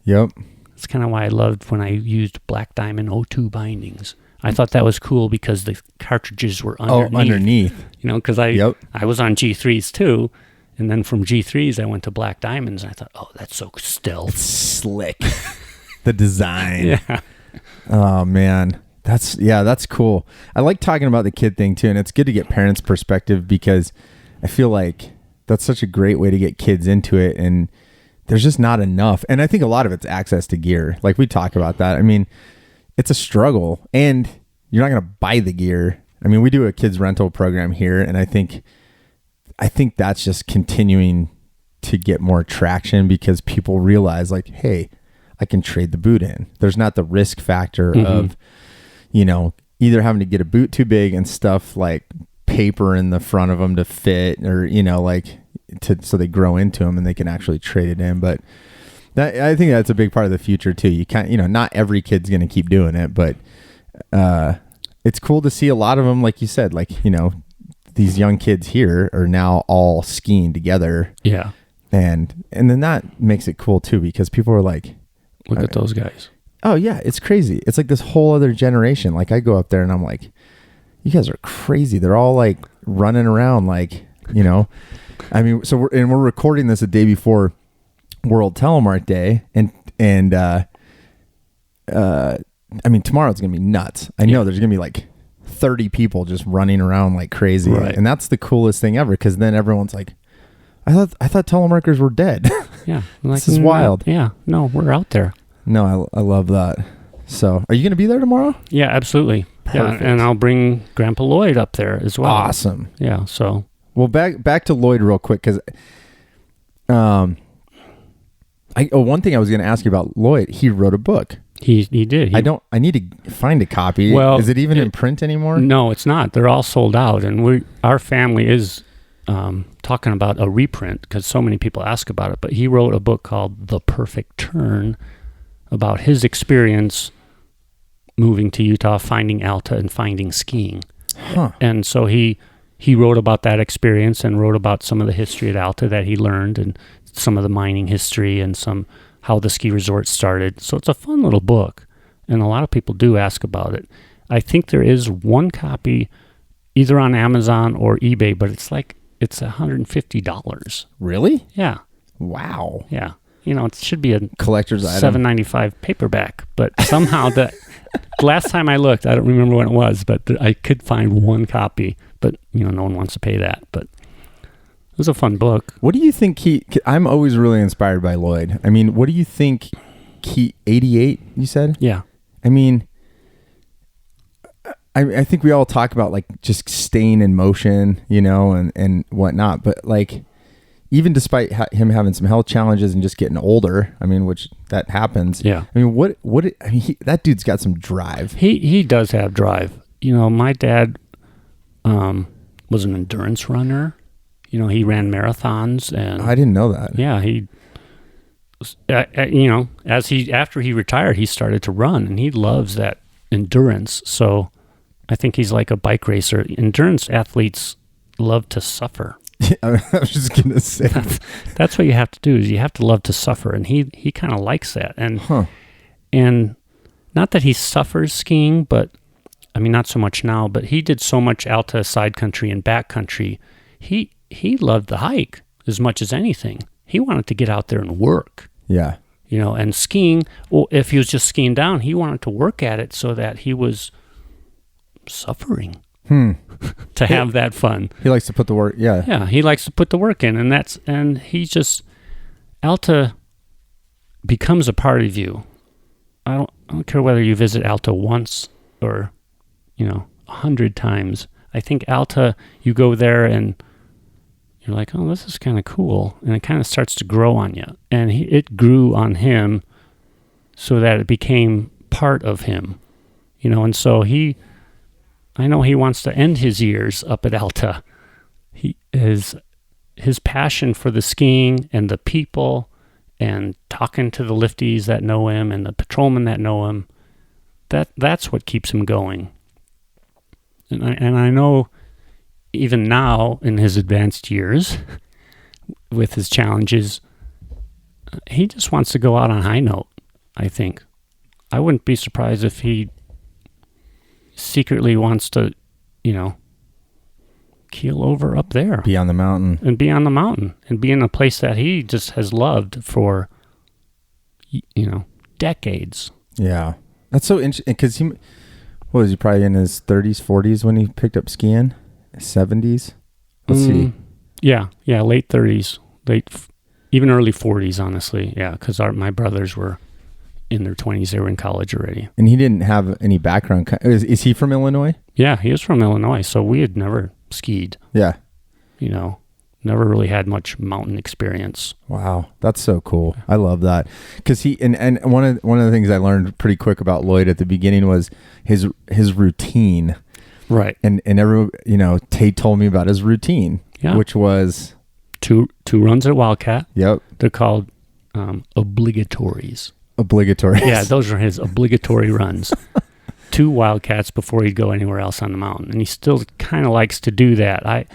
Yep.
That's kind of why I loved when I used Black Diamond O2 bindings. I thought that was cool because the cartridges were underneath.
Oh, underneath.
Because I was on G3s too. And then from G3s, I went to Black Diamonds. And I thought, oh, that's so stealth.
It's slick. The design.
Yeah.
Oh, man. That's cool. I like talking about the kid thing too. And it's good to get parents' perspective, because I feel like that's such a great way to get kids into it. And there's just not enough. And I think a lot of it's access to gear. Like we talk about that. I mean, it's a struggle, and you're not going to buy the gear. I mean, we do a kids rental program here, and I think that's just continuing to get more traction, because people realize like, hey, I can trade the boot in. There's not the risk factor of, either having to get a boot too big and stuff like paper in the front of them to fit, or, so they grow into them and they can actually trade it in. But I think that's a big part of the future too. You can't, not every kid's going to keep doing it, but it's cool to see a lot of them, like you said, like, these young kids here are now all skiing together.
Yeah.
And then that makes it cool too, because people are like,
look at those guys.
Oh yeah. It's crazy. It's like this whole other generation. Like I go up there and I'm like, you guys are crazy. They're all like running around, like, I mean, so we're recording this a day before World Telemark Day, and I mean, tomorrow it's gonna be nuts. I know there's gonna be like 30 people just running around like crazy,
right.
And that's the coolest thing ever, because then everyone's like, I thought telemarkers were dead.
Yeah,
this is wild.
Yeah, no, we're out there.
No, I love that. So, are you gonna be there tomorrow?
Yeah, absolutely.
Perfect.
Yeah, and I'll bring Grandpa Lloyd up there as well.
Awesome.
Yeah. So,
well, back to Lloyd real quick, because one thing I was going to ask you about Lloyd, he wrote a book.
He did.
I need to find a copy.
Well,
is it even in print anymore?
No, it's not. They're all sold out, and our family is talking about a reprint because so many people ask about it. But he wrote a book called The Perfect Turn about his experience moving to Utah, finding Alta, and finding skiing.
Huh.
And so he wrote about that experience and wrote about some of the history at Alta that he learned and some of the mining history and how the ski resort started. So it's a fun little book, and a lot of people do ask about it. I think there is one copy either on Amazon or eBay, but it's $150.
Really?
Yeah.
Wow.
Yeah. It should be a
collector's item.
$7.95 paperback, but somehow the last time I looked, I don't remember when it was, but I could find one copy, but no one wants to pay that. But it was a fun book.
What do you think I'm always really inspired by Lloyd. I mean, what do you think 88, you said?
Yeah.
I mean, I think we all talk about like just staying in motion, and whatnot. But like, even despite him having some health challenges and just getting older, I mean, which that happens.
Yeah.
I mean, that dude's got some drive.
He does have drive. My dad was an endurance runner. He ran marathons, and
I didn't know that.
Yeah, after he retired, he started to run, and he loves that endurance. So I think he's like a bike racer. Endurance athletes love to suffer.
I was just gonna say
that's what you have to do. Is you have to love to suffer, and he kind of likes that. And and not that he suffers skiing, but I mean not so much now. But he did so much Alta side country and backcountry. He loved the hike as much as anything. He wanted to get out there and work.
Yeah.
And skiing, well, if he was just skiing down, he wanted to work at it so that he was suffering to have that fun.
He likes to put the work, yeah.
Yeah, he likes to put the work in, and he just, Alta becomes a part of you. I don't care whether you visit Alta once or, 100 times. I think Alta, you go there and you're like, oh, this is kind of cool. And it kind of starts to grow on you. And it grew on him so that it became part of him, and so I know he wants to end his years up at Alta. His passion for the skiing and the people and talking to the lifties that know him and the patrolmen that know him, that's what keeps him going. And I know even now in his advanced years with his challenges, he just wants to go out on a high note, I think. I wouldn't be surprised if he secretly wants to, keel over up there.
Be on the mountain.
And be on the mountain and be in a place that he just has loved for, decades.
Yeah. That's so interesting because he probably in his 30s, 40s when he picked up skiing? 70s? Let's see.
Yeah, late 30s, even early 40s, honestly. Yeah, because my brothers were in their 20s. They were in college already.
And he didn't have any background. Is he from Illinois?
Yeah, he was from Illinois, so we had never skied.
Yeah.
Never really had much mountain experience.
Wow, that's so cool. I love that because he and one of the things I learned pretty quick about Lloyd at the beginning was his routine.
Right.
And Tate told me about his routine, which was
two runs at Wildcat.
Yep.
They're called obligatories.
Obligatories.
Yeah, those are his obligatory runs. 2 Wildcats before he'd go anywhere else on the mountain. And he still kind of likes to do that.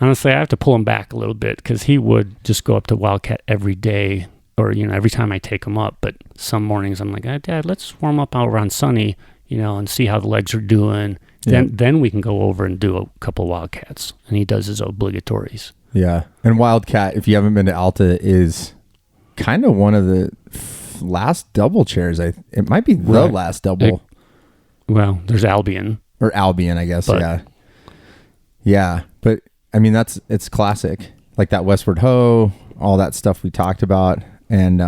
Honestly, I have to pull him back a little bit because he would just go up to Wildcat every day or, every time I take him up. But some mornings I'm like, Dad, let's warm up over on Sunny, and see how the legs are doing. Then we can go over and do a couple Wildcats. And he does his obligatories. Yeah.
And Wildcat, if you haven't been to Alta, is kind of one of the last double chairs. It might be the last double.
Well, there's Albion.
Or Albion, I guess. Yeah. But I mean, it's classic. Like that Westward Ho, all that stuff we talked about. And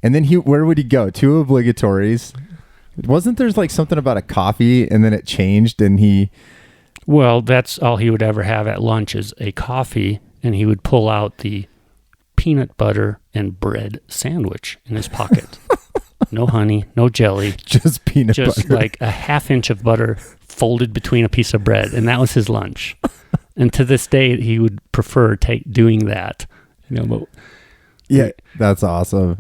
then where would he go? 2 obligatories. Wasn't there like something about a coffee and then it changed and he...
Well, that's all he would ever have at lunch is a coffee, and he would pull out the peanut butter and bread sandwich in his pocket. no honey, no jelly,
Just peanut
just
butter.
like a half inch of butter folded between a piece of bread, and that was his lunch. And to this day, he would prefer doing that. But
Yeah, that's awesome.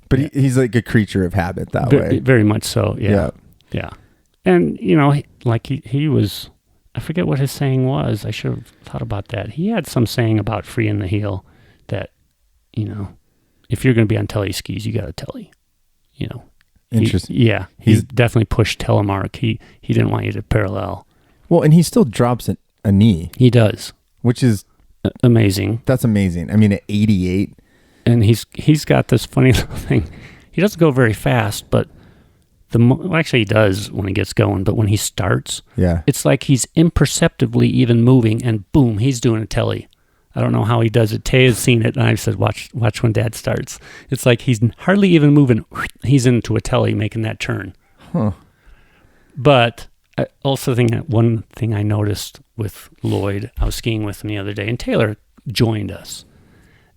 But he's like a creature of habit that way.
Very much so. Yeah. And he was. I forget what his saying was. I should have thought about that. He had some saying about freeing the heel that, if you're going to be on telly skis, you got to telly.
Interesting.
He definitely pushed telemark. He didn't want you to parallel.
Well, and he still drops a knee.
He does,
which is
amazing.
That's amazing. I mean, at 88,
and he's got this funny little thing. He doesn't go very fast, but actually he does when he gets going. But when he starts, it's like he's imperceptibly even moving, and boom, he's doing a telly. I don't know how he does it. Tay has seen it, and I said, watch when Dad starts. It's like he's hardly even moving. He's into a telly making that turn.
Huh.
But I also think that one thing I noticed with Lloyd, I was skiing with him the other day, and Taylor joined us.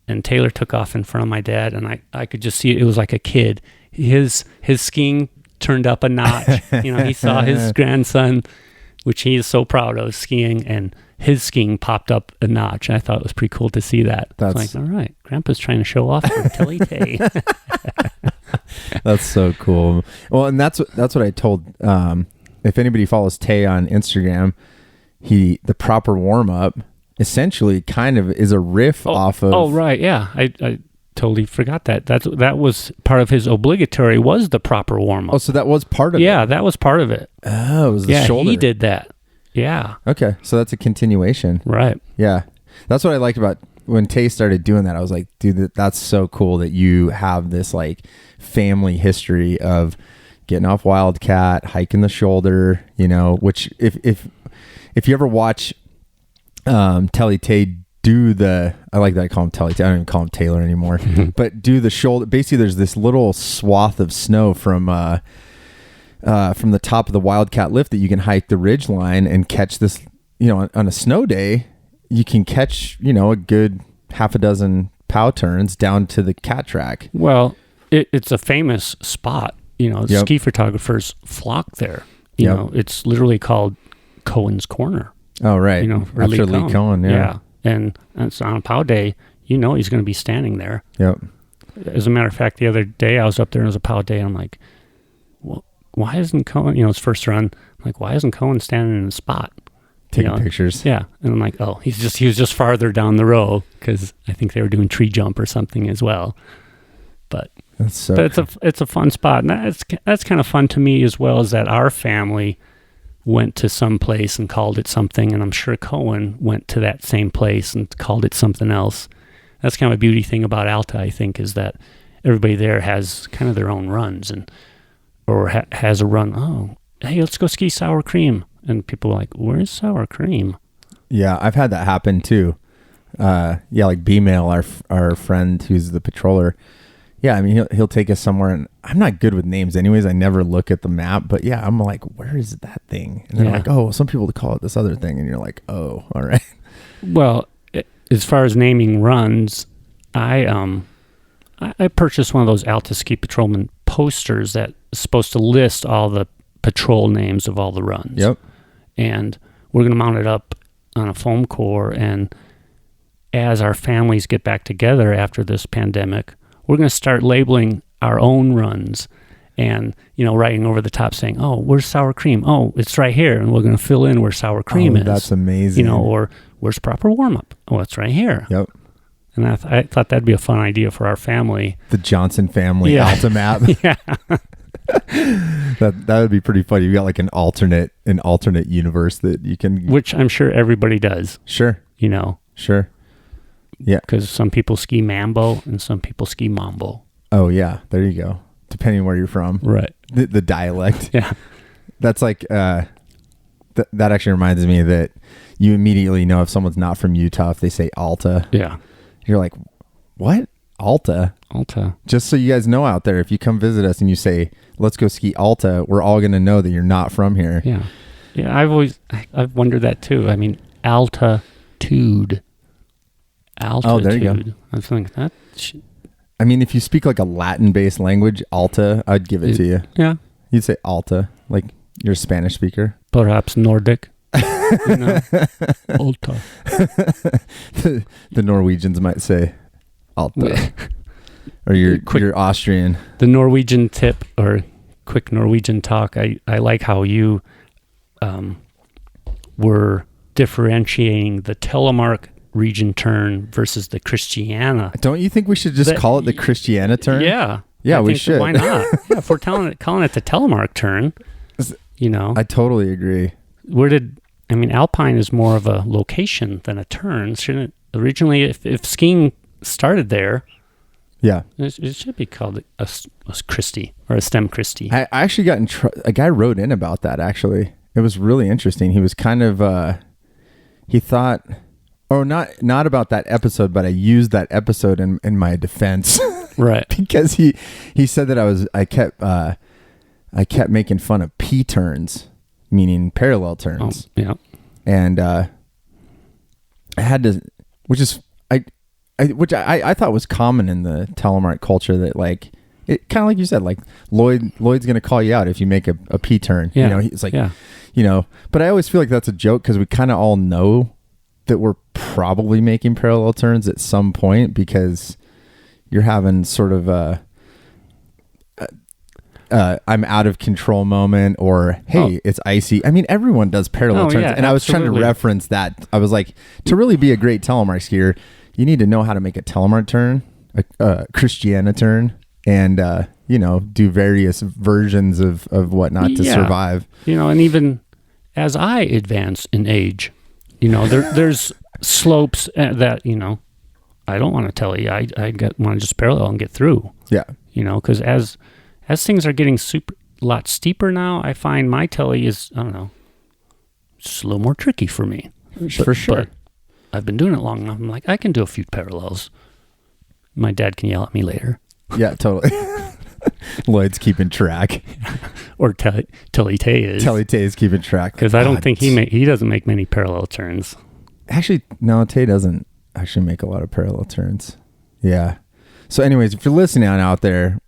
And Taylor took off in front of my dad, and I could just see it was like a kid. His skiing turned up a notch. He saw his grandson, which he is so proud of, skiing, and his skiing popped up a notch. I thought it was pretty cool to see that. That's like, all right, Grandpa's trying to show off for Telly Tay.
That's so cool. Well, and that's what I told. If anybody follows Tay on Instagram, the proper warm up essentially kind of is a riff off of.
Oh right, yeah. I totally forgot that. That was part of his obligatory was the proper warm up.
Oh, so that was part of it.
Yeah, that was part of it.
Oh, it was the shoulder.
He did that. Yeah.
Okay, so that's a continuation.
Right.
Yeah, that's what I liked about when Tay started doing that. I was like, dude, that's so cool that you have this like family history of getting off Wildcat, hiking the shoulder. Which if you ever watch Telly Tay do I like that I call him Telly Tay. I don't even call him Taylor anymore. But do the shoulder. Basically, there's this little swath of snow from the top of the Wildcat lift that you can hike the ridge line and catch this. On a snow day, you can catch a good half a dozen pow turns down to the cat track.
Well, it's a famous spot. Ski photographers flock there. It's literally called Cohen's Corner.
Oh, right. After Lee Cohen.
Yeah. And it's on a POW day, he's going to be standing there.
Yep.
As a matter of fact, the other day I was up there and it was a POW day. And I'm like, well, why isn't Cohen, his first run, I'm like, why isn't Cohen standing in the spot?
Taking pictures.
Yeah. And I'm like, oh, he was just farther down the row because I think they were doing tree jump or something as well. But it's a fun spot. And that's kind of fun to me as well, as that our family went to some place and called it something, and I'm sure Cohen went to that same place and called it something else. That's kind of a beauty thing about Alta, I think, is that everybody there has kind of their own runs or has a run. Oh, hey, let's go ski sour cream. And people are like, where's sour cream?
Yeah, I've had that happen too. Like B-Mail, our friend who's the patroller. Yeah, I mean, he'll take us somewhere, and I'm not good with names anyways. I never look at the map, but yeah, I'm like, where is that thing? And they're like, oh, some people call it this other thing, and you're like, oh, all right.
Well, as far as naming runs, I purchased one of those Alta Ski Patrolman posters that is supposed to list all the patrol names of all the runs.
Yep.
And we're going to mount it up on a foam core, and as our families get back together after this pandemic, we're going to start labeling our own runs and, writing over the top saying, oh, where's sour cream? Oh, it's right here. And we're going to fill in where sour cream is.
That's amazing.
Or where's proper warm-up? Oh, it's right here.
Yep.
And I thought that'd be a fun idea for our family.
The Johnson family Alta map.
Yeah.
That would be pretty funny. You got like an alternate universe that you can...
Which I'm sure everybody does.
Sure. Sure. Yeah.
Because some people ski Mambo and some people ski Mambo.
Oh, yeah. There you go. Depending where you're from.
Right.
The dialect.
Yeah.
That's like, that actually reminds me that you immediately know if someone's not from Utah if they say Alta.
Yeah.
You're like, what? Alta?
Alta.
Just so you guys know out there, if you come visit us and you say, let's go ski Alta, we're all going to know that you're not from here.
Yeah. Yeah. I've wondered that too. I mean, altitude.
Oh, there you go.
I was thinking that.
I mean, if you speak like a Latin-based language, Alta, I'd give it to you.
Yeah.
You'd say Alta, like you're a Spanish speaker.
Perhaps Nordic. You know? Alta.
The Norwegians might say Alta. Or you're Austrian.
The Norwegian tip or quick Norwegian talk. I like how you were differentiating the Telemark region turn versus the Christiana.
Don't you think we should just call it the Christiana turn?
Yeah.
Yeah, we should.
Why not? Yeah, if we're calling it the Telemark turn, you know.
I totally agree.
Alpine is more of a location than a turn. Shouldn't it, originally, if skiing started there,
yeah,
it should be called a Christie or a Stem Christie.
I actually got a guy wrote in about that, actually. It was really interesting. He was kind of, he thought, not about that episode, but I used that episode in my defense.
Right.
Because he said that I kept making fun of P turns, meaning parallel turns.
Oh, yeah.
And I had to, which I thought was common in the telemark culture, that like it kind of like you said, like Lloyd's going to call you out if you make a P turn.
Yeah.
You know, it's like, you know, but I always feel like that's a joke because we kind of all know that we're probably making parallel turns at some point, because you're having sort of I'm out of control moment, or hey, it's icy. I mean, everyone does parallel turns, and I was trying to reference that. I was like, to really be a great telemark skier, you need to know how to make a telemark turn, a Christiana turn, and you know, do various versions of whatnot to survive.
You know, and even as I advance in age, you know, there's slopes that, you know, I don't want to tell you. I want to just parallel and get through. Yeah. You know, because as things are getting a lot steeper now, I find my telly is, I don't know, just a little more tricky for me.
For sure.
But I've been doing it long enough. I'm like, I can do a few parallels. My dad can yell at me later.
Yeah, totally. Lloyd's keeping track.
Or Telly Tay is.
Telly Tay is keeping track.
Because I don't think he doesn't make many parallel turns.
Actually, no, Tay doesn't actually make a lot of parallel turns. Yeah. So anyways, if you're listening out there,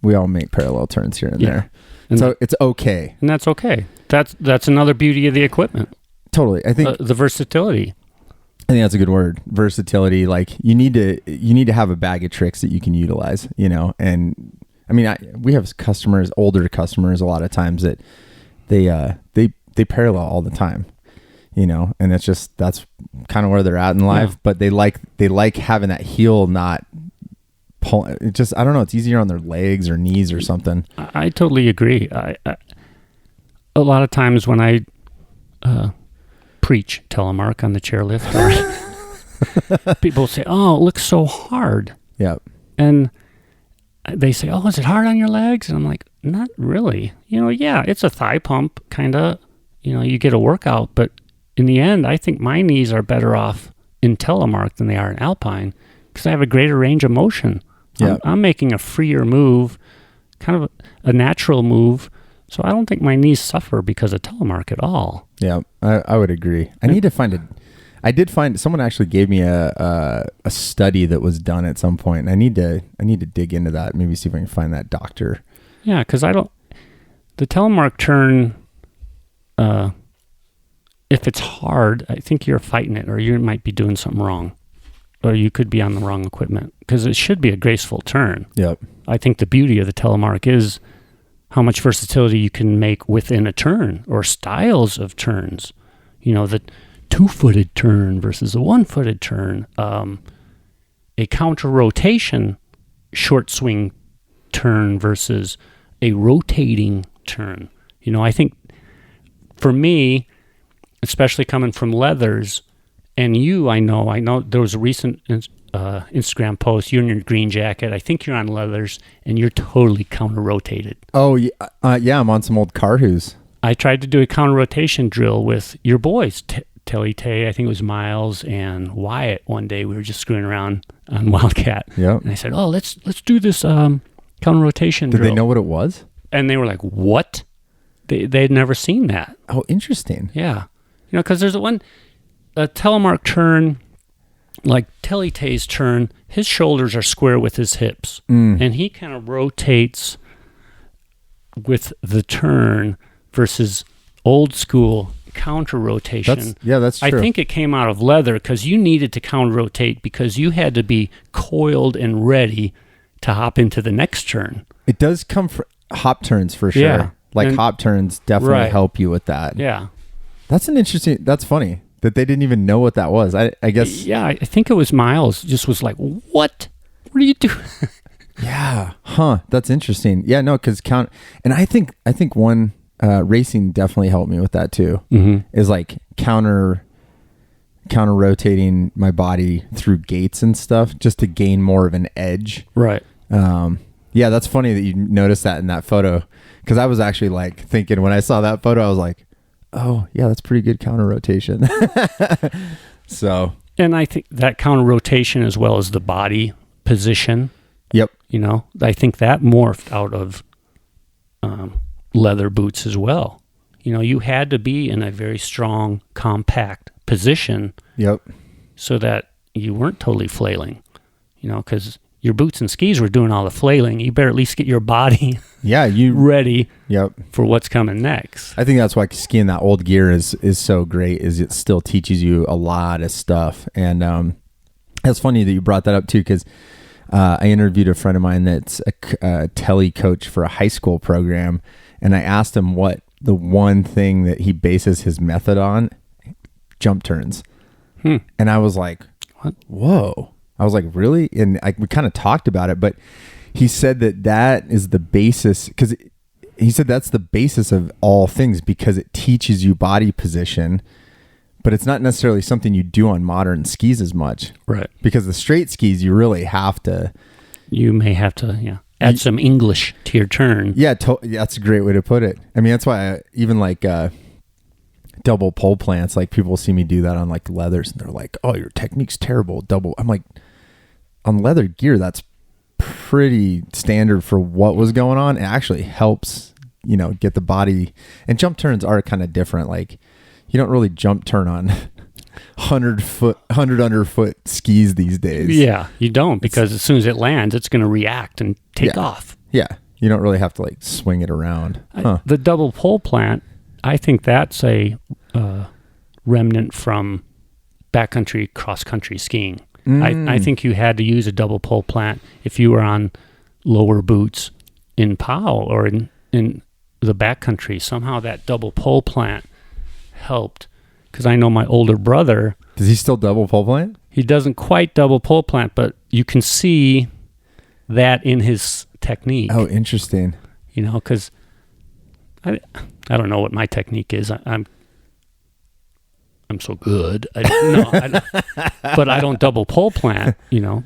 we all make parallel turns here and there. And so it's okay.
And that's okay. That's another beauty of the equipment.
Totally. I think
the versatility.
I think that's a good word. Versatility. Like you need to have a bag of tricks that you can utilize, you know? And I mean, we have customers, older customers, a lot of times that they parallel all the time, you know, and that's kind of where they're at in life, but they like having that heel not pull. It just, I don't know. It's easier on their legs or knees or something.
I totally agree. I a lot of times when I preach telemark on the chairlift, people say, "Oh, it looks so hard." Yeah. And they say, "Oh, is it hard on your legs?" And I'm like, "Not really. You know, yeah, it's a thigh pump, kind of. You know, you get a workout, but in the end, I think my knees are better off in telemark than they are in alpine because I have a greater range of motion. Yeah. I'm making a freer move, kind of a natural move. So I don't think my knees suffer because of telemark at all."
Yeah, I would agree. I need to find I did find someone actually gave me a study that was done at some point, and I need to dig into that. Maybe see if I can find that doctor.
Yeah, because the telemark turn, if it's hard, I think you're fighting it, or you might be doing something wrong, or you could be on the wrong equipment, because it should be a graceful turn. Yep. I think the beauty of the telemark is how much versatility you can make within a turn, or styles of turns. You know, the 2-footed turn versus a 1-footed turn, a counter rotation short swing turn versus a rotating turn. You know, I think for me, especially coming from leathers, and you, I know there was a recent Instagram post, you're in your green jacket, I think you're on leathers, and you're totally counter-rotated.
Oh, yeah, yeah, I'm on some old Carhoos.
I tried to do a counter-rotation drill with your boys, Telly Tay, I think it was Miles, and Wyatt one day. We were just screwing around on Wildcat. Yeah. And I said, "Oh, let's do this counter-rotation drill."
Did they know what it was?
And they were like, "What?" They had never seen that.
Oh, interesting.
Yeah. You know, because there's a telemark turn like Telly Tay's turn, his shoulders are square with his hips, and he kind of rotates with the turn versus old school counter rotation.
That's true.
I think it came out of leather because you needed to counter rotate because you had to be coiled and ready to hop into the next turn.
It does come from hop turns for sure.
Yeah.
Like hop turns definitely help you with that.
Yeah.
That's funny that they didn't even know what that was. I guess.
Yeah, I think it was Miles just was like, what are you doing?
Yeah. Huh. That's interesting. Yeah, no, because and I think one racing definitely helped me with that too. Is like counter rotating my body through gates and stuff just to gain more of an edge.
Right.
Yeah, that's funny that you noticed that in that photo, because I was actually like thinking when I saw that photo, I was like, oh yeah, that's pretty good counter rotation. So. And
I think that counter rotation as well as the body position.
Yep.
I think that morphed out of leather boots as well. You had to be in a very strong, compact position.
Yep.
So that you weren't totally flailing, because your boots and skis were doing all the flailing. You better at least get your body ready for what's coming next.
I think that's why skiing that old gear is so great, is it still teaches you a lot of stuff. And it's funny that you brought that up too, because I interviewed a friend of mine that's a telly coach for a high school program, and I asked him what the one thing that he bases his method on, jump turns. And I was like, what? Whoa. I was like, really? And we kind of talked about it, but he said that is the basis, because he said that's the basis of all things, because it teaches you body position, but it's not necessarily something you do on modern skis as much.
Right.
Because the straight skis, you really have to.
You may have to, add some English to your turn.
Yeah, that's a great way to put it. I mean, that's why even like double pole plants, like people see me do that on like leathers, and they're like, oh, your technique's terrible. Double. I'm like, on leather gear, that's pretty standard for what was going on. It actually helps, get the body. And jump turns are kind of different. Like, you don't really jump turn on 100 underfoot skis these days.
Yeah, you don't, because as soon as it lands, it's going to react and take off.
Yeah, you don't really have to like swing it around.
The double pole plant, I think that's a remnant from backcountry cross-country skiing. I think you had to use a double pole plant if you were on lower boots in POW or in the backcountry. Somehow that double pole plant helped, because I know my older brother.
Does he still double pole plant?
He doesn't quite double pole plant, but you can see that in his technique.
Oh, interesting.
Because I don't know what my technique is. I'm so good. But I don't double pole plant,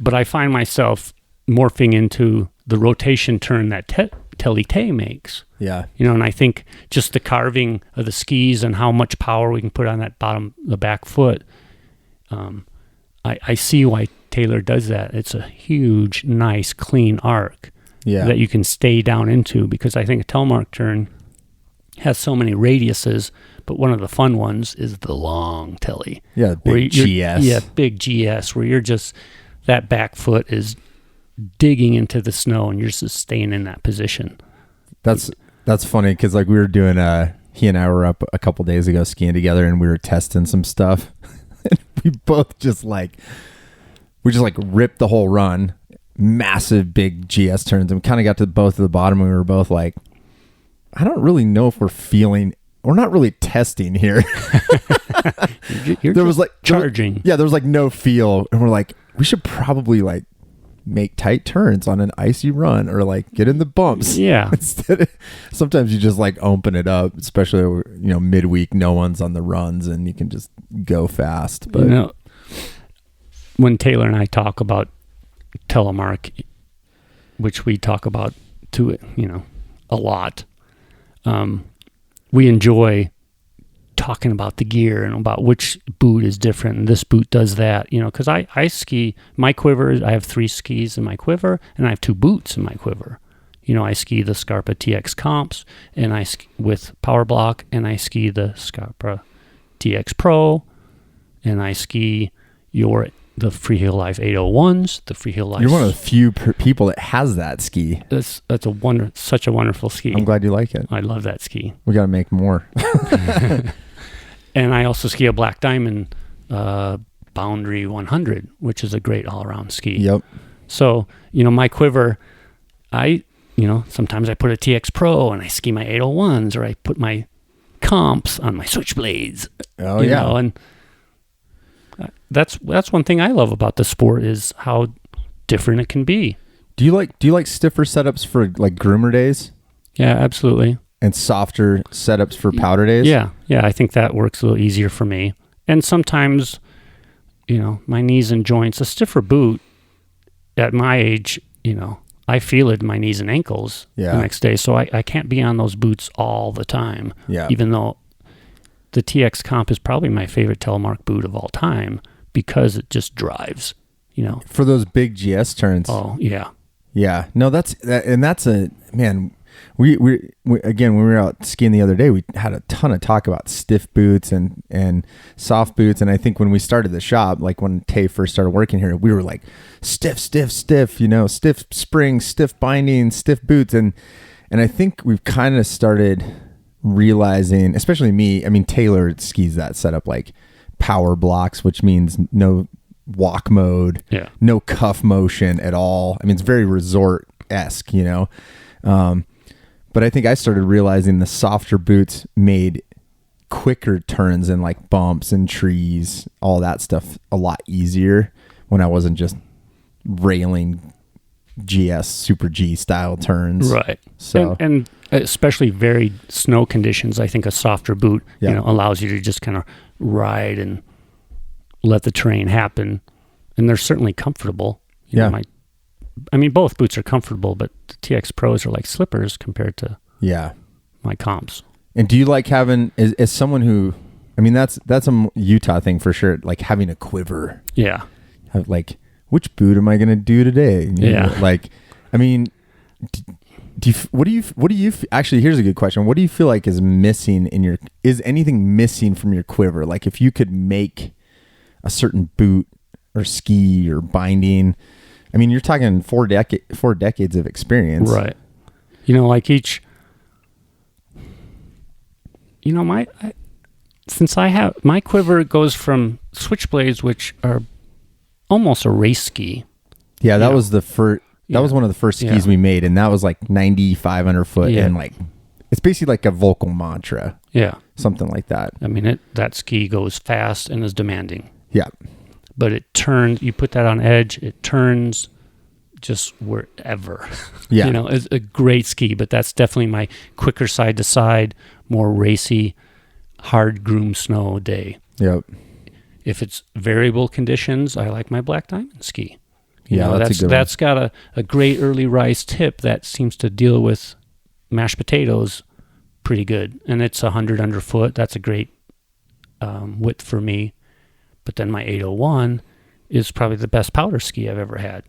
but I find myself morphing into the rotation turn that Telly Tay makes.
Yeah.
And I think just the carving of the skis and how much power we can put on that the back foot. I see why Taylor does that. It's a huge, nice, clean arc that you can stay down into, because I think a Telemark turn has so many radiuses, but one of the fun ones is the long telly.
Yeah, big GS.
Yeah, big GS, where you're just, that back foot is digging into the snow and you're just staying in that position.
That's funny, because like we were doing, he and I were up a couple days ago skiing together, and we were testing some stuff. And we both just ripped the whole run, massive big GS turns, and we kind of got to both of the bottom, and we were both like, I don't really know if we're not really testing here.
There was like charging.
There was like no feel. And we're like, we should probably like make tight turns on an icy run, or like get in the bumps.
Yeah.
Sometimes you just like open it up, especially, midweek, no one's on the runs and you can just go fast. But
when Taylor and I talk about Telemark, which we talk about too, a lot, we enjoy talking about the gear and about which boot is different and this boot does that, because I ski my quiver. I have 3 skis in my quiver, and I have 2 boots in my quiver. I ski the Scarpa TX Comps, and I ski with Power Block, and I ski the Scarpa TX Pro, and I ski your the Freeheel Life 801s, the Freeheel Life.
You're one of the few people that has that ski.
That's such a wonderful ski.
I'm glad you like it.
I love that ski.
We got to make more.
And I also ski a Black Diamond Boundary 100, which is a great all-around ski.
Yep.
So, my quiver, sometimes I put a TX Pro and I ski my 801s, or I put my comps on my Switchblades.
Oh, yeah.
And that's one thing I love about the sport is how different it can be.
Do you like stiffer setups for like groomer days?
Yeah, absolutely.
And softer setups for powder days?
Yeah. I think that works a little easier for me. And sometimes, my knees and joints, a stiffer boot at my age, I feel it in my knees and ankles the next day. So I can't be on those boots all the time.
Yeah.
Even though the TX Comp is probably my favorite Telemark boot of all time because it just drives,
For those big GS turns.
Oh, yeah.
Yeah. No, that's a, man, we again, when we were out skiing the other day, we had a ton of talk about stiff boots and soft boots. And I think when we started the shop, like when Tay first started working here, we were like stiff, stiff springs, stiff binding, stiff boots. And I think we've kind of started realizing, especially me, I mean, Taylor skis that setup like power blocks, which means no walk mode, no cuff motion at all. I mean, it's very resort-esque, but I think I started realizing the softer boots made quicker turns and like bumps and trees, all that stuff a lot easier when I wasn't just railing GS Super G style turns.
Right.
So
and especially very snow conditions, I think a softer boot, allows you to just kind of ride and let the terrain happen. And they're certainly comfortable. Both boots are comfortable, but the TX Pros are like slippers compared to my comps.
And do you like having, as someone who, I mean, that's a Utah thing for sure, like having a quiver.
Yeah.
Like, which boot am I going to do today? Like, I mean, actually, here's a good question. What do you feel like is missing is anything missing from your quiver? Like if you could make a certain boot or ski or binding, I mean, you're talking 4 decades of experience.
Right. Like each, since I have, my quiver goes from Switchblades, which are almost a race ski.
Yeah, that was the first, that was one of the first skis we made, and that was like 9,500 foot, and like, it's basically like a vocal mantra. Yeah. Something like that.
I mean, that ski goes fast and is demanding.
Yeah.
But it turns, you put that on edge, it turns just wherever. Yeah. It's a great ski, but that's definitely my quicker side to side, more racy, hard groom snow day.
Yep.
If it's variable conditions, I like my Black Diamond ski.
That's
got a great early rise tip that seems to deal with mashed potatoes pretty good. And it's 100 underfoot. That's a great width for me. But then my 801 is probably the best powder ski I've ever had.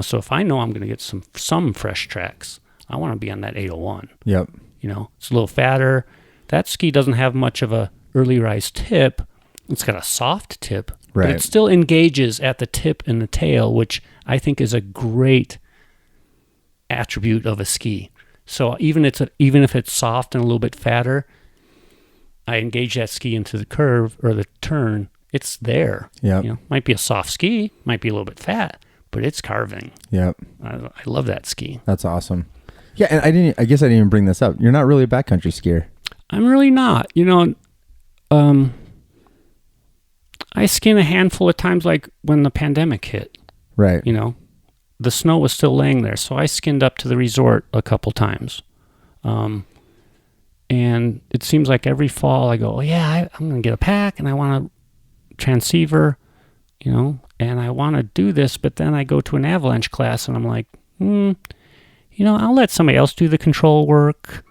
So if I know I'm going to get some fresh tracks, I want to be on that 801.
Yep.
It's a little fatter. That ski doesn't have much of a early rise tip. It's got a soft tip, but it still engages at the tip and the tail, which I think is a great attribute of a ski. So even if it's soft and a little bit fatter, I engage that ski into the curve or the turn. It's there. Yeah. Might be a soft ski, might be a little bit fat, but it's carving. Yep. I love that ski.
That's awesome. Yeah, and I guess I didn't even bring this up. You're not really a backcountry skier.
I'm really not. I skinned a handful of times, like when the pandemic hit.
Right.
The snow was still laying there, so I skinned up to the resort a couple times. And it seems like every fall I go, I'm going to get a pack and I want a transceiver, and I want to do this, but then I go to an avalanche class and I'm like, I'll let somebody else do the control work,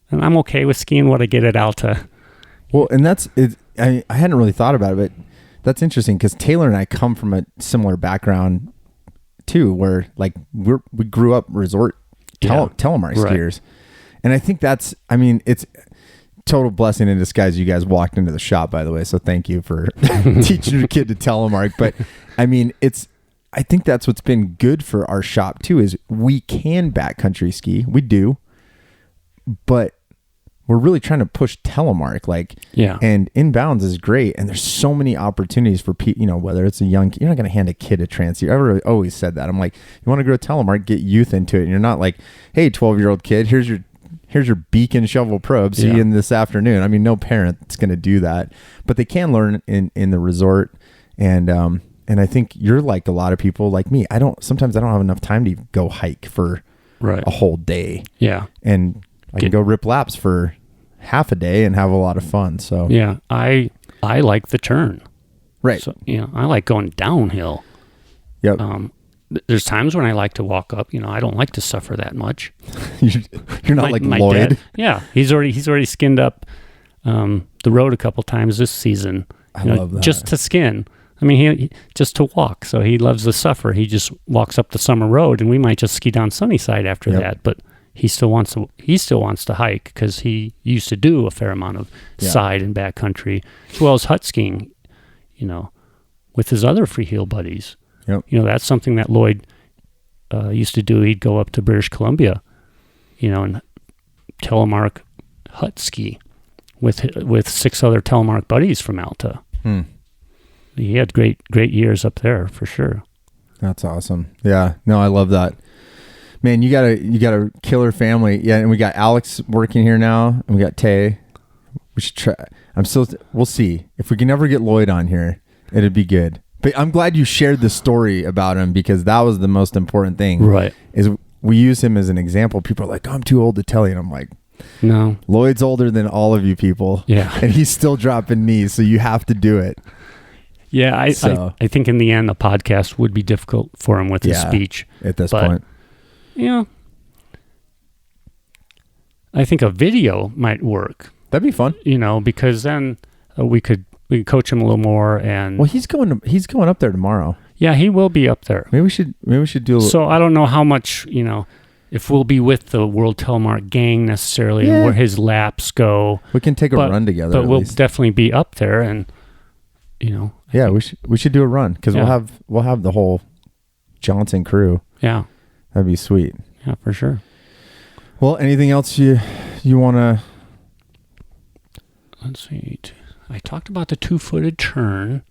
and I'm okay with skiing what I get at Alta.
Well, and that's it. I hadn't really thought about it, but that's interesting because Taylor and I come from a similar background too, where like we grew up resort telemark skiers, and I think it's total blessing in disguise. You guys walked into the shop, by the way. So thank you for teaching your kid to telemark. But I mean, I think that's what's been good for our shop too, is we can backcountry ski. We do, but we're really trying to push telemark, and inbounds is great. And there's so many opportunities for people, whether it's a young kid, you're not going to hand a kid a transceiver. I've always said that. I'm like, you want to grow telemark, get youth into it. And you're not like, hey, 12-year-old kid, here's your beacon shovel probe. See you in this afternoon. I mean, no parent's going to do that, but they can learn in the resort. And I think you're like a lot of people like me. Sometimes I don't have enough time to go hike for a whole day.
Yeah.
And I can go rip laps for half a day and have a lot of fun. So
yeah, I like the turn.
Right.
So, I like going downhill.
Yep.
There's times when I like to walk up. I don't like to suffer that much.
You're not like Lloyd.
Dad, yeah, he's already skinned up the road a couple times this season.
I love that.
Just to skin. I mean, he just to walk. So he loves to suffer. He just walks up the summer road, and we might just ski down Sunnyside after that. But he still wants to hike because he used to do a fair amount of side and backcountry, as well as hut skiing. With his other freeheel buddies.
Yep.
That's something that Lloyd used to do. He'd go up to British Columbia, and telemark hut ski with 6 other telemark buddies from Alta. He had great years up there for sure.
That's awesome. Yeah. No, I love that. Man, you got a killer family. Yeah, and we got Alex working here now, and we got Tay. We should try. We'll see if we can ever get Lloyd on here. It'd be good. But I'm glad you shared the story about him, because that was the most important thing.
Right.
Is we use him as an example. People are like, I'm too old to tell you. And I'm like,
no.
Lloyd's older than all of you people.
Yeah.
And he's still dropping knees, so you have to do it.
Yeah, I think in the end, a podcast would be difficult for him with his speech.
At this point.
Yeah. I think a video might work.
That'd be fun.
Because then we could coach him a little more. And
well, he's going up there tomorrow.
Yeah, he will be up there.
Maybe we should do.
So I don't know how much if we'll be with the World Telemark gang necessarily, and where his laps go.
We can take a run together.
But we'll definitely be up there, and
yeah, we should do a run, because we'll have the whole Johnson crew.
Yeah,
that'd be sweet.
Yeah, for sure.
Well, anything else you want to?
Let's see. I talked about the 2-footed turn.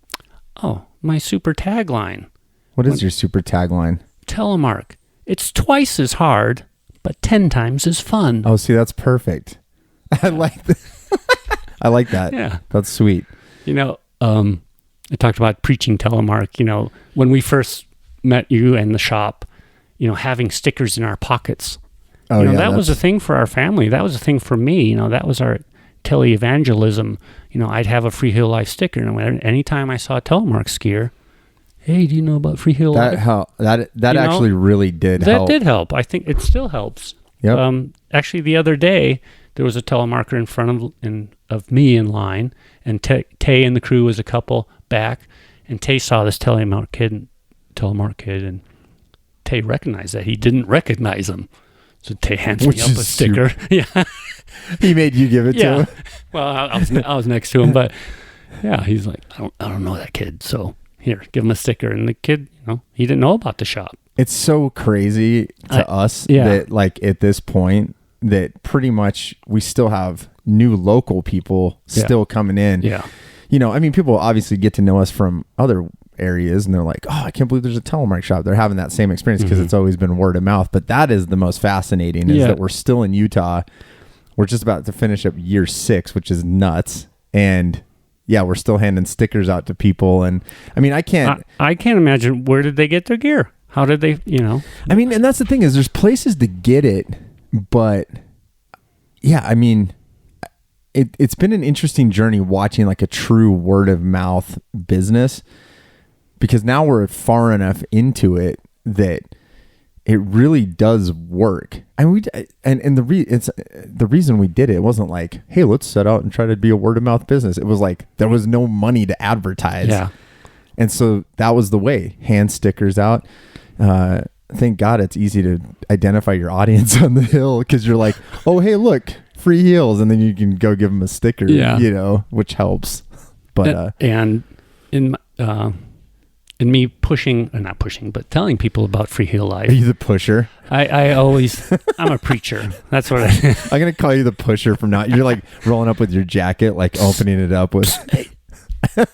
Oh, my super tagline.
What is your super tagline?
Telemark. It's twice as hard, but 10 times as fun.
Oh, see, that's perfect. I like that. I like that.
Yeah,
that's sweet.
I talked about preaching telemark. When we first met you in the shop, having stickers in our pockets. Oh, that was a thing for our family. That was a thing for me. That was our tele-evangelism. I'd have a Freeheel Life sticker, and anytime I saw a telemark skier, hey, do you know about Freeheel Life?
That actually really did help.
That did help. I think it still helps.
Yep.
Actually, the other day, there was a telemarker in front of me in line, and Tay and the crew was a couple back, and Tay saw this telemark kid, and Tay recognized that. He didn't recognize him. So Tay hands me up a sticker. Yeah.
He made you give it to him.
Well, I was next to him, but yeah, he's like, I don't know that kid. So here, give him a sticker. And the kid, he didn't know about the shop.
It's so crazy to us that at this point that pretty much we still have new local people still coming in.
Yeah.
People obviously get to know us from other areas, and they're like, oh, I can't believe there's a telemark shop. They're having that same experience because it's always been word of mouth. But that is the most fascinating, is that we're still in Utah. We're just about to finish up year 6, which is nuts. And we're still handing stickers out to people. And I can't
imagine, where did they get their gear? How did they,
and that's the thing, is there's places to get it, but it's been an interesting journey watching like a true word of mouth business, because now we're far enough into it that it really does work. And the reason we did it wasn't like, hey, let's set out and try to be a word of mouth business. It was like there was no money to advertise.
Yeah.
And so that was the way. Hand stickers out. Thank God it's easy to identify your audience on the hill, because you're like, oh, hey, look, free heels, and then you can go give them a sticker,
Yeah.
Which helps. But
and in me not pushing, but telling people about Freeheel Life.
Are you the pusher?
I'm a preacher. That's what I
I'm going to call you the pusher from now. You're like rolling up with your jacket, like opening it up with...
Hey,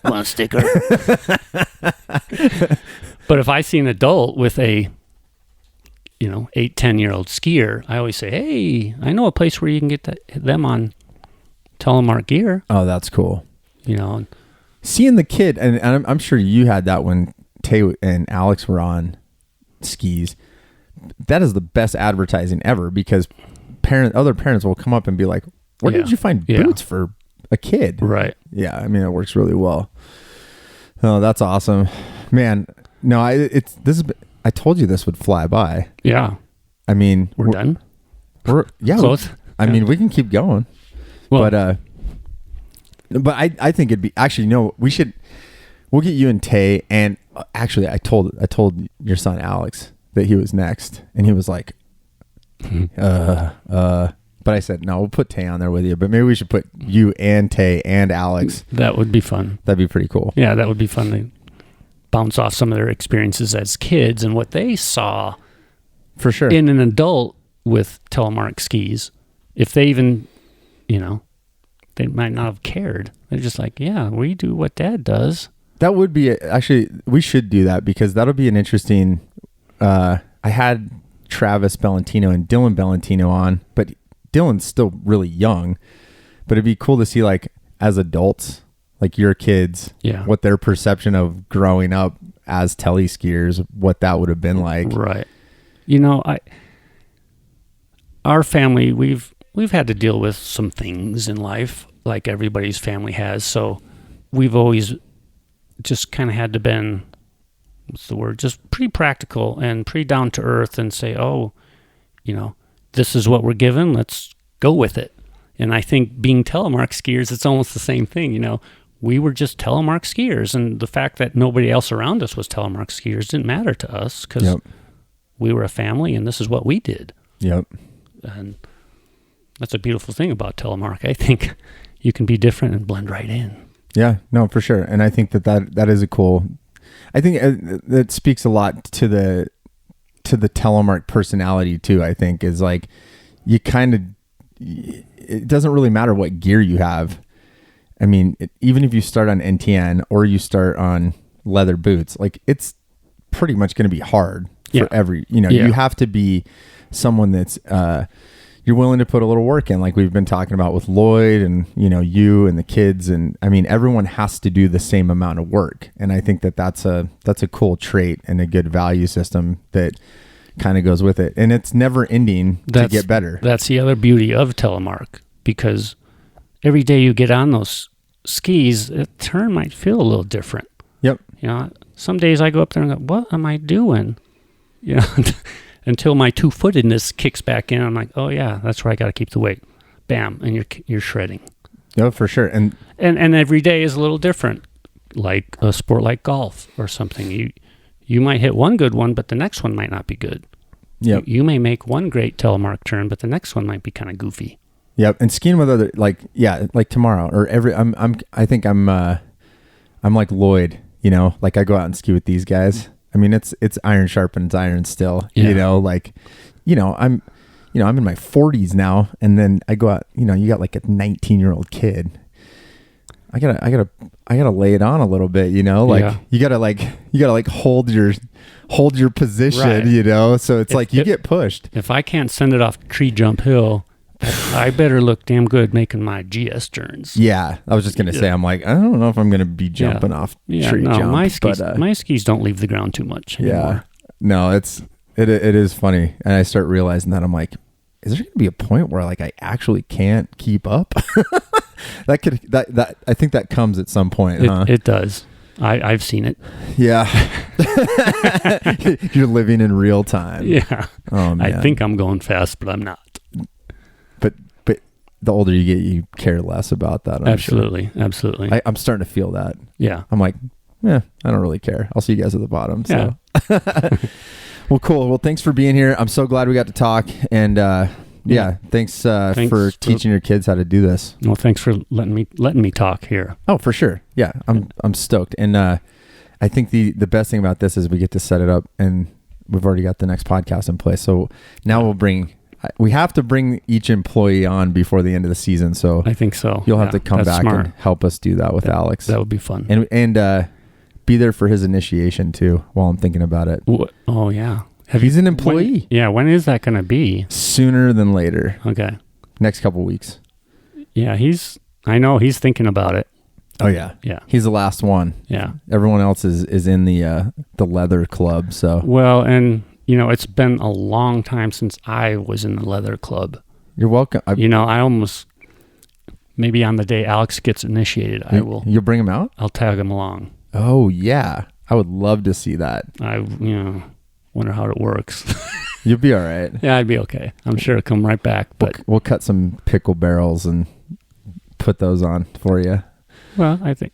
want a sticker? But if I see an adult with a 8-10-year-old skier, I always say, hey, I know a place where you can get them on Telemark gear.
Oh, that's cool.
Seeing
the kid, and I'm sure you had that when Tay and Alex were on skis. That is the best advertising ever, because other parents will come up and be like, where did you find boots for a kid?
Right.
Yeah, I mean, it works really well. Oh, that's awesome. Man, no, I told you this would fly by.
Yeah.
I mean,
we're done.
We're
close.
I mean, we can keep going. Well, but I think it'd be actually, we'll get you and Tay, and actually I told your son Alex that he was next, and he was like, but I said, no, we'll put Tay on there with you, but maybe we should put you and Tay and Alex.
That would be fun.
That'd be pretty cool.
Yeah, that would be fun to bounce off some of their experiences as kids and what they saw
for sure
in an adult with Telemark skis. If they even, they might not have cared. They're just like, yeah, we do what Dad does.
That would be actually, we should do that, because that'll be an interesting. I had Travis Bellantino and Dylan Bellantino on, but Dylan's still really young. But it'd be cool to see, like, as adults, like your kids, what their perception of growing up as tele skiers, what that would have been like.
Right. Our family, we've had to deal with some things in life, like everybody's family has. So we've always just kind of had to been, just pretty practical and pretty down to earth, and say, this is what we're given. Let's go with it. And I think being telemark skiers, it's almost the same thing. We were just telemark skiers, and the fact that nobody else around us was telemark skiers didn't matter to us, because we were a family, and this is what we did.
Yep.
And that's a beautiful thing about telemark. I think you can be different and blend right in.
Yeah, no, for sure. And I think that is a cool. I think that speaks a lot to the telemark personality too. I think is like, you kind of, it doesn't really matter what gear you have. I mean, even if you start on NTN or you start on leather boots, like, it's pretty much going to be hard for every. You have to be someone that's you're willing to put a little work in, like we've been talking about with Lloyd and you and the kids, and I mean, everyone has to do the same amount of work, and I think that's a cool trait and a good value system that kind of goes with it, and it's never ending to get better.
That's the other beauty of telemark, because every day you get on those skis, the turn might feel a little different.
Yep.
Some days I go up there and go, what am I doing? Until my two-footedness kicks back in, I'm like, oh yeah, that's where I got to keep the weight. Bam, and you're shredding.
No, for sure. And
every day is a little different, like a sport like golf or something. You might hit one good one, but the next one might not be good.
Yep.
You may make one great telemark turn, but the next one might be kind of goofy.
Yep. And skiing with other, like tomorrow or I think I'm like Lloyd, like I go out and ski with these guys. I mean, it's iron sharpens iron still, I'm in my 40s now, and then I go out, you got like a 19-year-old kid. I gotta lay it on a little bit, you gotta hold your position,
right.
So it's like you get pushed.
If I can't send it off tree jump hill, I better look damn good making my GS turns.
Yeah, I was just gonna say, I'm like, I don't know if I'm gonna be jumping off tree jump.
My skis don't leave the ground too much anymore.
Yeah, no, it is funny, and I start realizing that I'm like, is there gonna be a point where like I actually can't keep up? that I think that comes at some point.
It does. I've seen it.
Yeah. You're living in real time.
Yeah.
Oh, man.
I think I'm going fast, but I'm not.
But the older you get, you care less about that.
Absolutely.
I'm starting to feel that.
Yeah.
I'm like, I don't really care. I'll see you guys at the bottom. So.
Yeah.
Well, cool. Well, thanks for being here. I'm so glad we got to talk. And Yeah. Thanks for teaching your kids how to do this.
Well, thanks for letting me talk here.
Oh, for sure. Yeah, I'm stoked. And I think the best thing about this is we get to set it up, and we've already got the next podcast in place. So now we have to bring each employee on before the end of the season. So
I think so.
You'll have to come back and help us do that with Alex.
That would be fun.
And be there for his initiation too while I'm thinking about it.
Oh, yeah.
He's an employee.
When is that going to be?
Sooner than later.
Okay.
Next couple weeks.
Yeah, I know he's thinking about it.
Oh yeah.
Yeah.
He's the last one.
Yeah.
Everyone else is in the leather club, so.
Well, and it's been a long time since I was in the leather club.
You're welcome.
I almost maybe on the day Alex gets initiated, I will.
You'll bring him out?
I'll tag him along.
Oh yeah. I would love to see that.
I wonder how it works.
You'll be all right.
Yeah, I'd be okay. I'm sure it'll come right back. But
we'll cut some pickle barrels and put those on for you.
Well, I think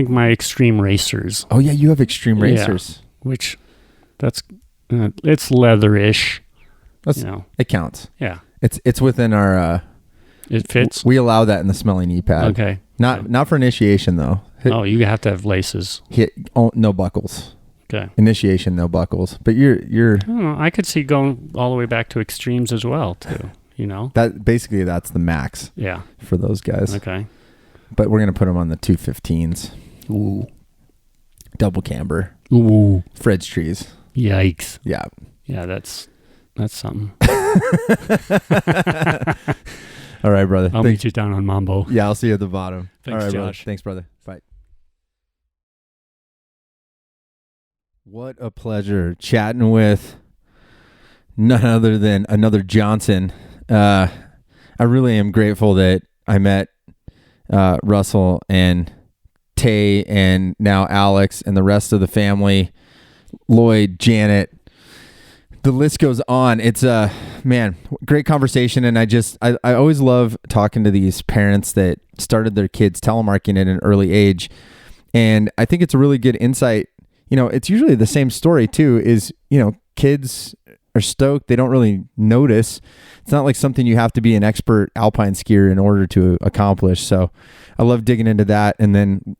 my extreme racers.
Oh yeah, you have extreme racers.
Yeah, which it's leatherish.
It counts.
Yeah.
It's within our
it fits.
We allow that in the smelly knee pad.
Okay.
Not for initiation though.
You have to have laces.
No buckles.
Okay.
Initiation, no buckles. But you're
I don't know. I could see going all the way back to extremes as well too.
That's the max.
Yeah.
For those guys.
Okay.
But we're gonna put them on the 215s.
Ooh.
Double camber.
Ooh.
Fred's trees.
Yikes.
Yeah.
Yeah, that's something.
All right, brother.
I'll meet you down on Mambo.
Yeah, I'll see you at the bottom.
Thanks,
all right,
Josh.
Brother. Thanks, brother. Bye. What a pleasure chatting with none other than another Johnson. I really am grateful that I met Russell and Tay and now Alex and the rest of the family, Lloyd, Janet. The list goes on. It's great conversation. And I always love talking to these parents that started their kids telemarking at an early age. And I think it's a really good insight. It's usually the same story too, is, kids are stoked. They don't really notice. It's not like something you have to be an expert alpine skier in order to accomplish. So I love digging into that. And then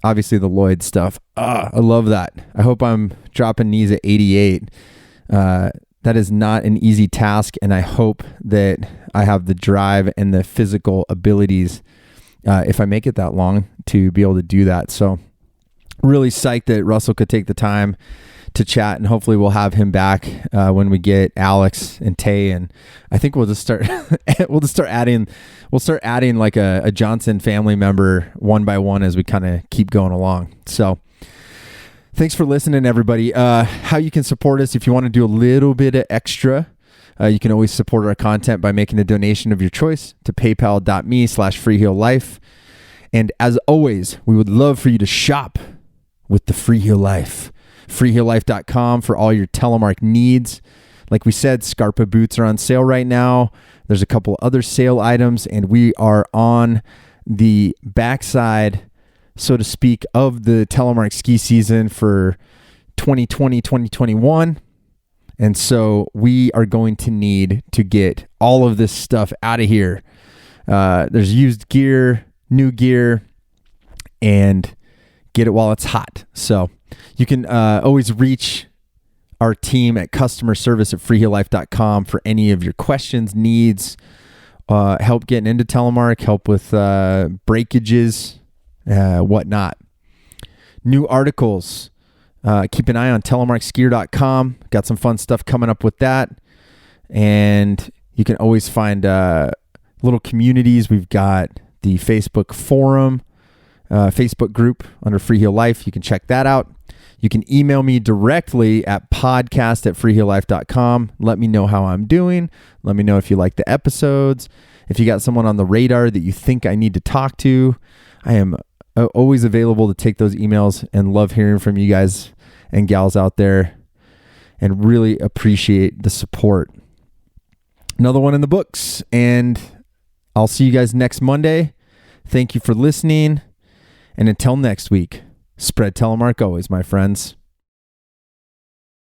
obviously the Lloyd stuff. I love that. I hope I'm dropping knees at 88. That is not an easy task. And I hope that I have the drive and the physical abilities, if I make it that long, to be able to do that. So really psyched that Russell could take the time to chat, and hopefully we'll have him back when we get Alex and Tay. And I think we'll just start adding like a Johnson family member one by one as we kind of keep going along. So thanks for listening, everybody. How you can support us if you want to do a little bit of extra. You can always support our content by making a donation of your choice to paypal.me/Freeheel Life. And as always, we would love for you to shop with the Freeheel Life. Freeheellife.com for all your telemark needs. Like we said, Scarpa boots are on sale right now. There's a couple other sale items, and we are on the backside, so to speak, of the telemark ski season for 2020, 2021. And so we are going to need to get all of this stuff out of here. There's used gear, new gear, and get it while it's hot. So you can always reach our team at customer service at freeheellife.com for any of your questions, needs, help getting into telemark, help with breakages, whatnot. New articles. Keep an eye on telemarkskier.com. Got some fun stuff coming up with that. And you can always find little communities. We've got the Facebook forum, Facebook group under Freeheel Life. You can check that out. You can email me directly at podcast@freeheellife.com. Let me know how I'm doing. Let me know if you like the episodes. If you got someone on the radar that you think I need to talk to, I am always available to take those emails, and love hearing from you guys and gals out there, and really appreciate the support. Another one in the books, and I'll see you guys next Monday. Thank you for listening. And until next week, spread telemark always, my friends.